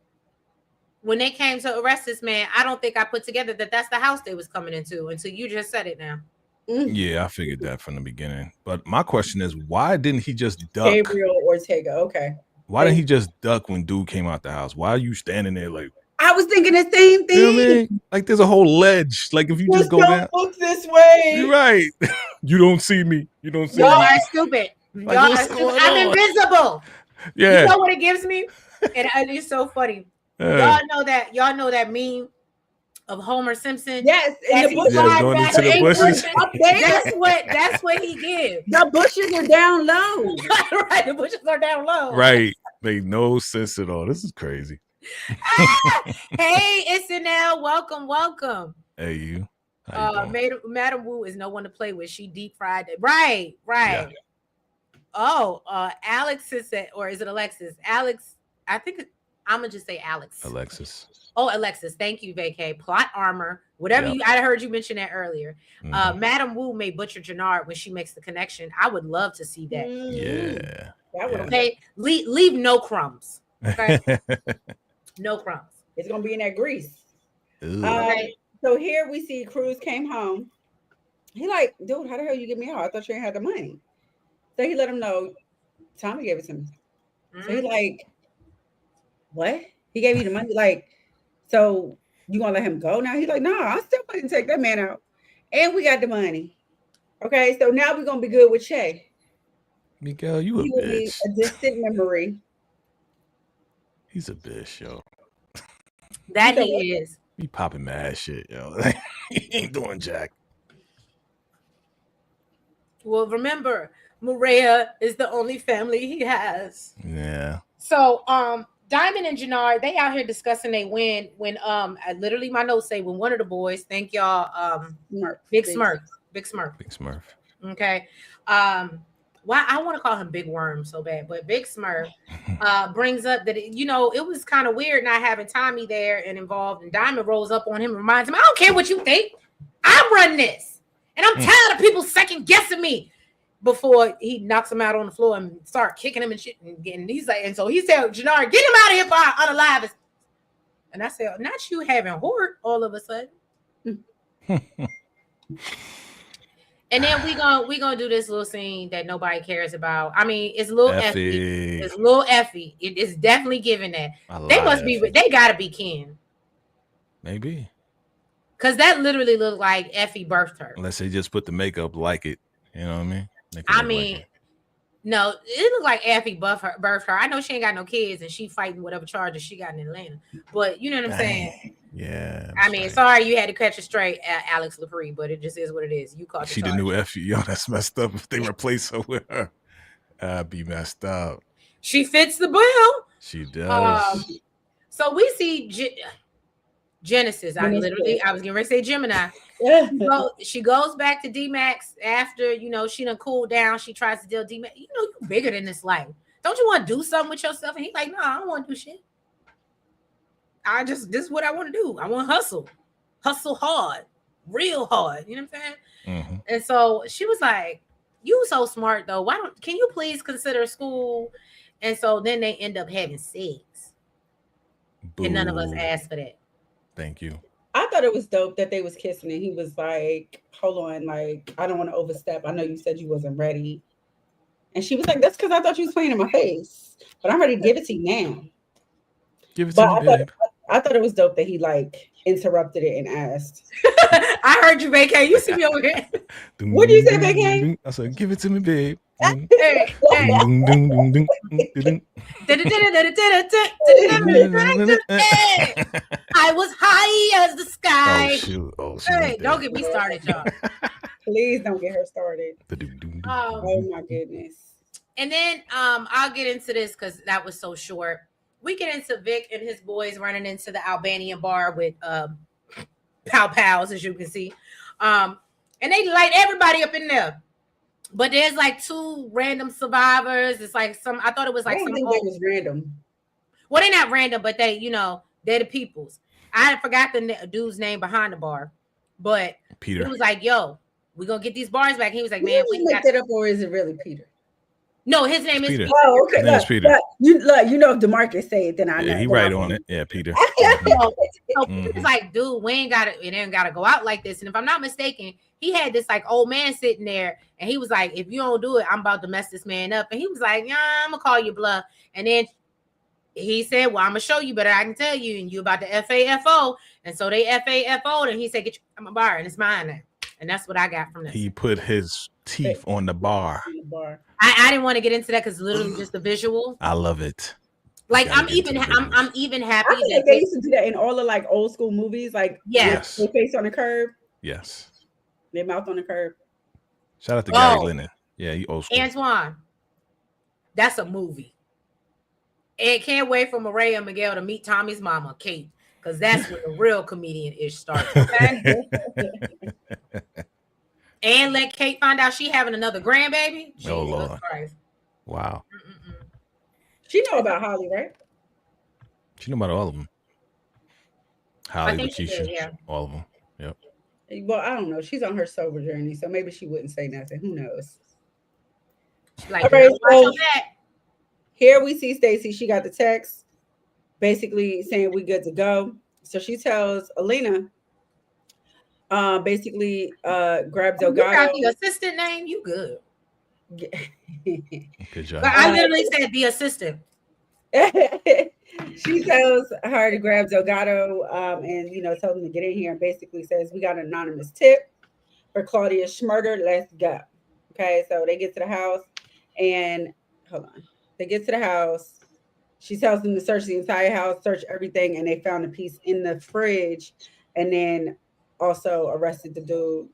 when they came to arrest this man, I don't think I put together that that's the house they was coming into until you just said it now. Yeah, I figured that from the beginning. But my question is, why didn't he just duck? Gabriel Ortega. Okay. Why didn't he just duck when dude came out the house? Why are you standing there like? I was thinking the same thing. You know what I mean? Like there's a whole ledge. Like if you just go down, look this way. You're right. You don't see me. You don't see Y'all me. are stupid. Like, Y'all are stupid. I'm invisible. Yeah. You know what it gives me? And it's so funny. Y'all know that meme of Homer Simpson. Yes, as he going into the bushes. That's what he gives. The bushes are down low. Right, the bushes are down low. Right. Made no sense at all. This is crazy. Hey, it's Anel. Welcome. Hey, you. Madam Wu is no one to play with. She deep fried it. Right. Yeah. Oh, Alex is or is it Alexis? Alex, I think I'm gonna just say Alex. Alexis. Oh, Alexis. Thank you, Vacay. Plot armor. Whatever I heard you mention that earlier. Madam Wu may butcher Jannard when she makes the connection. I would love to see that. Yeah. Okay. Leave no crumbs. Okay. No crumbs. It's gonna be in that grease. Okay. So here we see Cruz came home. He like, dude, how the hell you get me out? I thought you ain't had the money. So he let him know Tommy gave it to me. So he like, what? He gave you the money? Like, so you gonna let him go now? He's like, no, I still want to take that man out. And we got the money. Okay, so now we're gonna be good with Che. Miguel, you a bitch. A distant memory. He's a bitch, yo. That he is. He popping mad shit, yo. He ain't doing jack. Well, remember, Maria is the only family he has. Yeah. So, Diamond and Jannard, they out here discussing they win when I literally my notes say when one of the boys, thank y'all, Smurf. Big Smurf, Big Smurf. Big Smurf. Okay. Why I want to call him Big Worm so bad, but Big Smurf brings up that it was kind of weird not having Tommy there and involved, and Diamond rolls up on him and reminds him, I don't care what you think, I run this, and I'm tired of people second guessing me. Before he knocks him out on the floor and start kicking him and shit, and he's like, and so he said, Jannard, get him out of here for I unalive us. And I said, not you having Hort all of a sudden. And then we gonna do this little scene that nobody cares about. I mean, it's little Effie. It's little Effie. It is definitely giving that. They must be. They gotta be kin. Maybe. Cause that literally looked like Effie birthed her. Unless they just put the makeup like it. You know what I mean? I mean, like no, it looked like Effie birthed her. I know she ain't got no kids and she fighting whatever charges she got in Atlanta. But you know what I'm saying? Yeah. I mean, sorry you had to catch a straight at Alex Lepre, but it just is what it is. You caught she the new Effie. Yo, that's messed up. If they replace her with her, I'd be messed up. She fits the bill. She does. So we see Genesis. I was getting ready to say Gemini. So she goes back to D-Max after, she done cooled down. She tries to deal D-Max. You're bigger than this life. Don't you want to do something with yourself? And he's like, no, I don't want to do shit. This is what I want to do. I want to hustle hard, real hard. You know what I'm saying? Mm-hmm. And so she was like, you so smart though. Can you please consider school? And so then they end up having sex. Boo. And none of us asked for that. Thank you. I thought it was dope that they was kissing and he was like, hold on, like, I don't want to overstep. I know you said you wasn't ready. And she was like, that's because I thought you was playing in my face. But I'm ready to give it to you now. Give it to me, babe. I thought it was dope that he like interrupted it and asked. I heard you, Vacay. You see me over here. What do you say, Vacay? I said, give it to me, babe. I was high as the sky. Oh, shoot. Hey, don't get me started, y'all. Please don't get her started. Oh my goodness. And then I'll get into this because that was so short. We get into Vic and his boys running into the Albanian bar with pow pows, as you can see. And they light everybody up in there. But there's like two random survivors. It's like I thought it was like I don't think they was random. Well, they're not random, but they're the peoples. I forgot the dude's name behind the bar. But Peter. He was like, yo, we're going to get these bars back. He was like, man, we make that up, or is it really Peter? No, his name is Peter. Oh, okay. His name is Peter. If DeMarcus say it, then I know. Yeah, he right on it. Yeah, Peter. It's like, dude, it ain't gotta go out like this. And if I'm not mistaken, he had this like old man sitting there, and he was like, if you don't do it, I'm about to mess this man up. And he was like, yeah, I'm gonna call you bluff. And then he said, well, I'm gonna show you better. I can tell you, and you about to FAFO. And so they FAFO'd, and he said, get your bar, and it's mine now. And that's what I got from this. He put his teeth on the bar. I didn't want to get into that because literally just the visual. I love it. Like I'm even happy. I feel like they used to do that in all the like old school movies. Like yes, their face on the curb. Yes, their mouth on the curb. Shout out to Gary Lennon. Yeah, he old school. Antoine, that's a movie. And can't wait for Maria and Miguel to meet Tommy's mama, Kate, because that's where the real comedian ish starts. Okay? And let Kate find out she having another grandbaby. Jesus Lord. Christ. Wow. She know about Holly, right? She know about all of them. Holly, Lakeisha, all of them. Yep. Well, I don't know. She's on her sober journey, so maybe she wouldn't say nothing. Who knows? Like, all right, so here we see Stacy. She got the text basically saying we good to go. So she tells Alina, basically grab Delgado. You got the assistant name, you good. Good job. But I literally said the assistant. She tells her to grab Delgado and tell them to get in here, and basically says we got an anonymous tip for Claudia's murder. Let's go. Okay, so they get to the house and they get to the house. She tells them to search the entire house, search everything, and they found a piece in the fridge, and then also arrested the dude.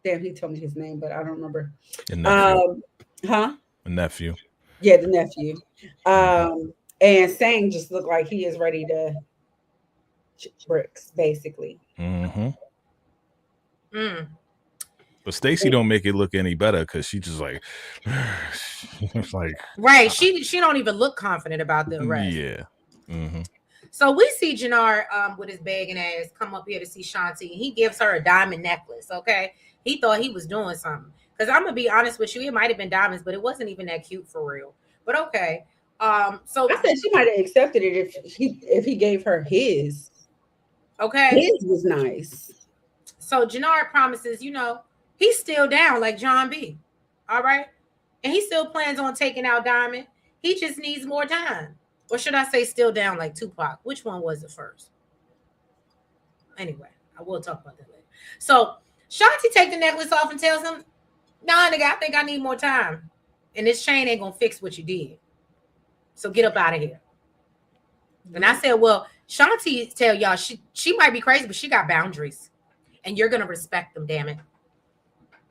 Damn, he told me his name, but I don't remember. A nephew. Huh? A nephew. Yeah, the nephew. Mhm. And Sang just looked like he is ready to bricks, basically. Mm-hmm. Mm. But Stacey don't make it look any better because she just like, it's like, Right. She don't even look confident about the arrest. yeah. Mm-hmm. So we see Jannard with his begging ass come up here to see Shanti. He gives her a diamond necklace. Okay. He thought he was doing something. Because I'm gonna be honest with you, it might have been diamonds, but it wasn't even that cute for real. But okay. So I said she might have accepted it if he gave her his. okay. His was nice. So Jannard promises, he's still down like John B. All right. And he still plans on taking out Diamond. He just needs more time. Or should I say still down like Tupac? Which one was it first? Anyway, I will talk about that later. So Shanti take the necklace off and tells him, nah, nigga, I think I need more time. And this chain ain't gonna fix what you did. So get up out of here. And I said, well, Shanti tell y'all she might be crazy, but she got boundaries. And you're gonna respect them, damn it.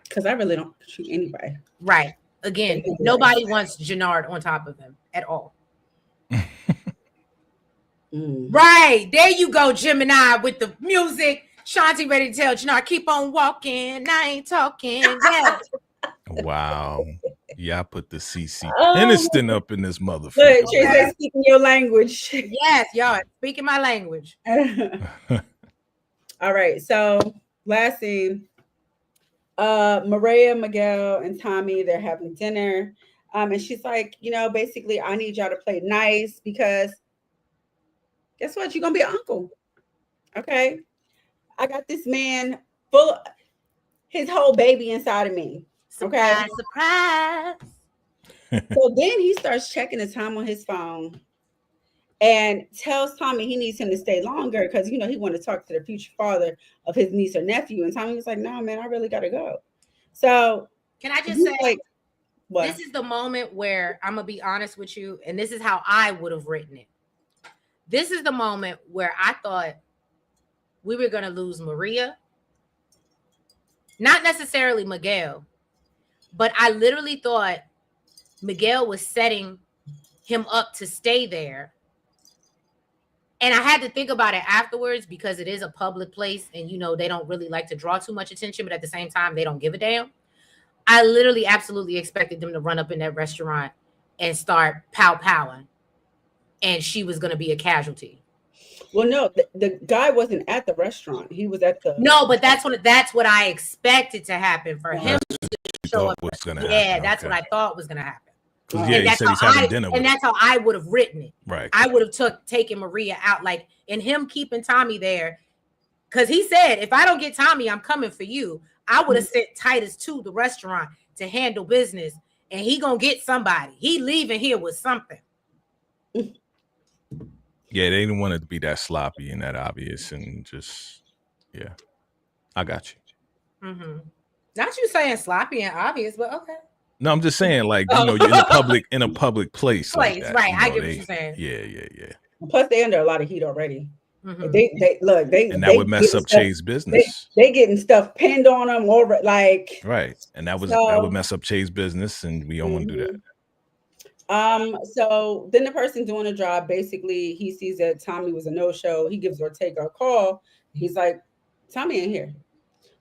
Because I really don't treat anybody. Right. Again, nobody wants Jannard on top of him at all. Right. There you go, Gemini, with the music. Shanti ready to tell Jannard, keep on walking. I ain't talking. Yeah. Wow. Yeah, I put the CC Peniston up in this motherfucker. Look, Tracy, speaking your language. Yes, y'all speaking my language. All right. So last scene. Maria, Miguel, and Tommy, they're having dinner. And she's like, basically, I need y'all to play nice because guess what? You're gonna be an uncle. Okay. I got this man full of his whole baby inside of me. Okay. Surprise. So then he starts checking the time on his phone and tells Tommy he needs him to stay longer because he wanted to talk to the future father of his niece or nephew. And Tommy was like, no, man, I really gotta go. So can I just say, like, what? This is the moment where I'm gonna be honest with you, and this is how I would have written it. This is the moment where I thought we were gonna lose Maria, not necessarily Miguel, but I literally thought Miguel was setting him up to stay there. And I had to think about it afterwards because it is a public place and, they don't really like to draw too much attention, but at the same time, they don't give a damn. I literally absolutely expected them to run up in that restaurant and start pow-powing. And she was going to be a casualty. Well, no, the guy wasn't at the restaurant. He was at the... No, but that's what I expected to happen for him to show up. Yeah, that's what I thought was going to happen. Yeah, he said he's having dinner with and that's how I would have written it. Right. I would have taken Maria out, like, and him keeping Tommy there. Because he said, if I don't get Tommy, I'm coming for you. I would have sent Titus to the restaurant to handle business. And he gonna get somebody. He leaving here with something. Yeah, they didn't want it to be that sloppy and that obvious. And just, yeah. I got you. Mm-hmm. Not you saying sloppy and obvious, but okay. No, I'm just saying, like, you're in a public place. Like that, right. I get what you're saying. Yeah. Plus, they under a lot of heat already. Mm-hmm. They would mess up Che's business. They getting stuff pinned on them over, like, right, and that would mess up Che's business, and we don't want to do that. So then the person doing the job, basically, he sees that Tommy was a no-show. He gives Ortega a call. He's like, Tommy ain't here.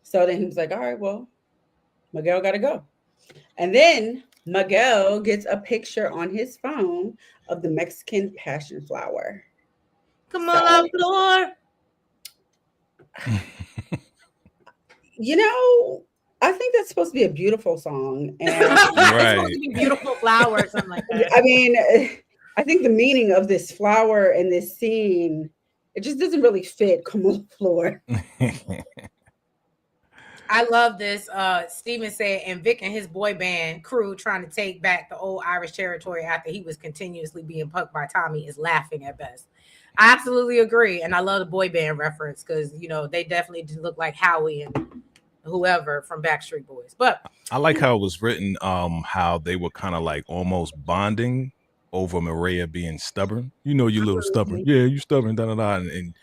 So then he was like, all right, well, Miguel got to go. And then Miguel gets a picture on his phone of the Mexican passion flower. Come on, Flor. I think that's supposed to be a beautiful song. And right. Supposed to be beautiful flower or something like that. I mean, I think the meaning of this flower and this scene, it just doesn't really fit Come on, Flor. I love this. Steven said, and Vic and his boy band crew trying to take back the old Irish territory after he was continuously being punked by Tommy is laughing at best. I absolutely agree. And I love the boy band reference because, they definitely do look like Howie and whoever from Backstreet Boys. But I like how it was written, how they were kind of like almost bonding over Maria being stubborn. You little stubborn. Yeah, you stubborn, da-da-da. And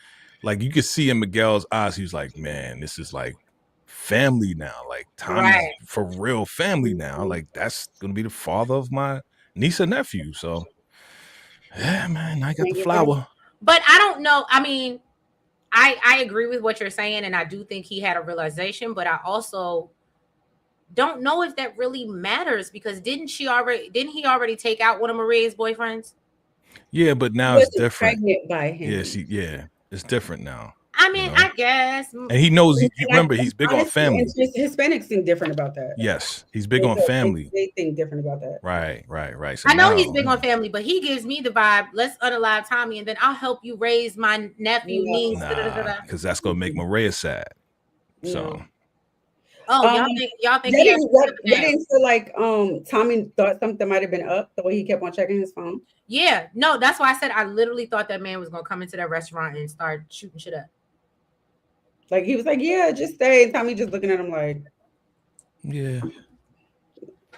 like you could see in Miguel's eyes, he was like, man, this is like family now. Like Tommy's Right. for real family now. Like that's gonna be the father of my niece and nephew. So yeah, man, I got the flower. But I don't know. I mean, I agree with what you're saying, and I do think he had a realization, but I also don't know if that really matters because didn't he already take out one of Maria's boyfriends? Yeah, but now it's different. Pregnant by him. Yeah, it's different now. I mean, I guess. And he knows. Remember, he's big on family. Hispanics think different about that. Yes, he's big on family. They think different about that. Right. So I know he's big on family, but he gives me the vibe. Let's unalive Tommy, and then I'll help you raise my nephew, niece. Because that's gonna make Maria sad. So. Y'all think they didn't feel like Tommy thought something might have been up the way he kept on checking his phone. Yeah, no, that's why I said I literally thought that man was gonna come into that restaurant and start shooting shit up. Like he was like, "Yeah, just stay." And Tommy just looking at him like, "Yeah,"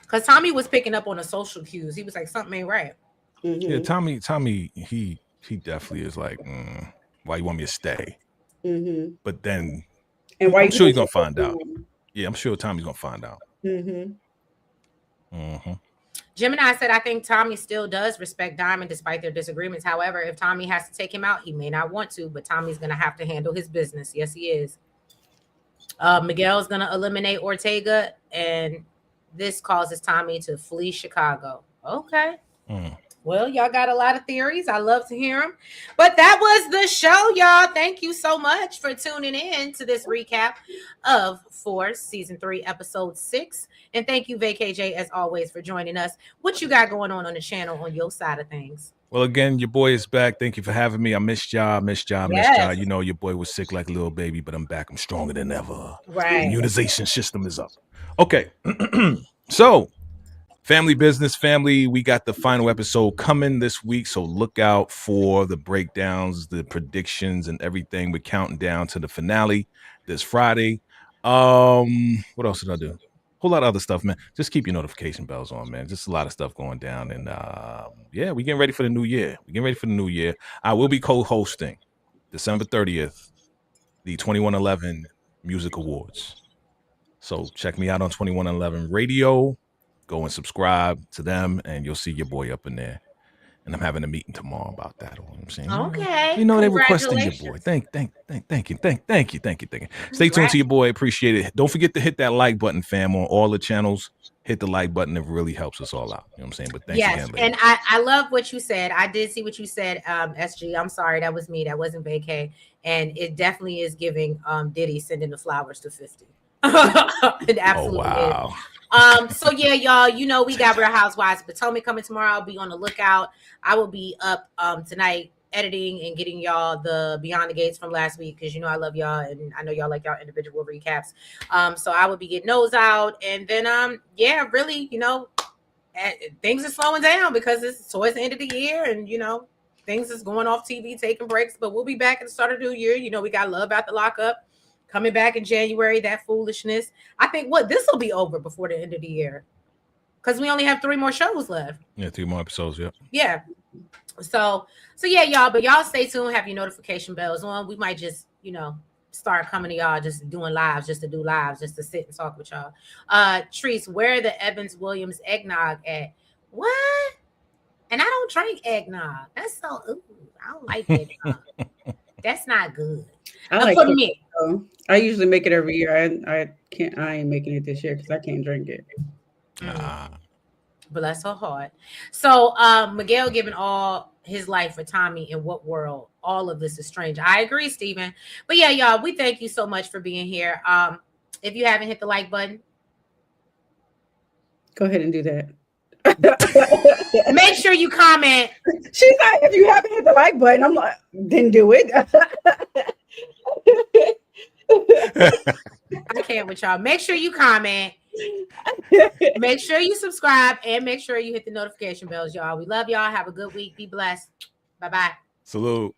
because Tommy was picking up on the social cues. He was like, "Something ain't right." Mm-hmm. Yeah, Tommy, he definitely is like, "Why you want me to stay?" Mm-hmm. But then, and why I'm sure he's gonna find out. Yeah, I'm sure Tommy's gonna find out. Gemini said, I think Tommy still does respect Diamond despite their disagreements. However, if Tommy has to take him out, he may not want to, but Tommy's going to have to handle his business. Yes, he is. Miguel's going to eliminate Ortega, and this causes Tommy to flee Chicago. Okay. Well, y'all got a lot of theories. I love to hear them. But that was the show, y'all. Thank you so much for tuning in to this recap of Force Season 3, Episode 6. And thank you, VKJ, as always, for joining us. What you got going on the channel on your side of things? Well, again, your boy is back. Thank you for having me. I missed y'all. You know, your boy was sick like a little baby, but I'm back. I'm stronger than ever. Right. The immunization system is up. Okay. So, family business, family. We got the final episode coming this week, so look out for the breakdowns, the predictions, and everything. We're counting down to the finale this Friday. What else did I do? Whole lot of other stuff, man. Just keep your notification bells on, man. Just a lot of stuff going down, and yeah, we getting ready for the new year. I will be co-hosting December 30th, the 2111 Music Awards. So check me out on 2111 Radio. Go and subscribe to them, and you'll see your boy up in there. And I'm having a meeting tomorrow about that. You know what I'm saying? Okay. You know, they requesting your boy. Thank you. Stay tuned to your boy. Appreciate it. Don't forget to hit that like button, fam, on all the channels. Hit the like button. It really helps us all out. You know what I'm saying? But thanks again, ladies. And I love what you said. I did see what you said, SG. I'm sorry. That was me. That wasn't vacay. And it definitely is giving Diddy sending the flowers to 50. It absolutely is. So yeah, y'all, you know, we got Real Housewives Potomac coming tomorrow. I'll be on the lookout. I will be up tonight editing and getting y'all the Beyond the Gates from last week, because you know I love y'all and I know y'all like y'all individual recaps. So I will be getting those out, and then yeah, really, you know, things are slowing down because it's towards the end of the year, and you know, things is going off TV, taking breaks, but we'll be back at the start of the new year. You know, we got Love After Lockup coming back in January, that foolishness. I think this will be over before the end of the year, because we only have 3 more shows left. Yeah, 3 more episodes. Yep. Yeah. So yeah, y'all. But y'all stay tuned. Have your notification bells on. We might just, you know, start coming to y'all, just doing lives, just to do lives, just to sit and talk with y'all. Treese, where are the Evans Williams eggnog at? What? And I don't drink eggnog. That's so. Ooh, I don't like eggnog. That's not good. For me. I usually make it every year. I ain't making it this year because I can't drink it. Bless her heart. So Miguel giving all his life for Tommy. In what world? All of this is strange. I agree, Steven. But yeah, y'all, we thank you so much for being here. If you haven't hit the like button, go ahead and do that. Make sure you comment. She's like, if you haven't hit the like button, I'm like, then do it. I can't with y'all. Make sure you comment. Make sure you subscribe, and make sure you hit the notification bells, y'all. We love y'all. Have a good week. Be blessed. Bye-bye. Salute.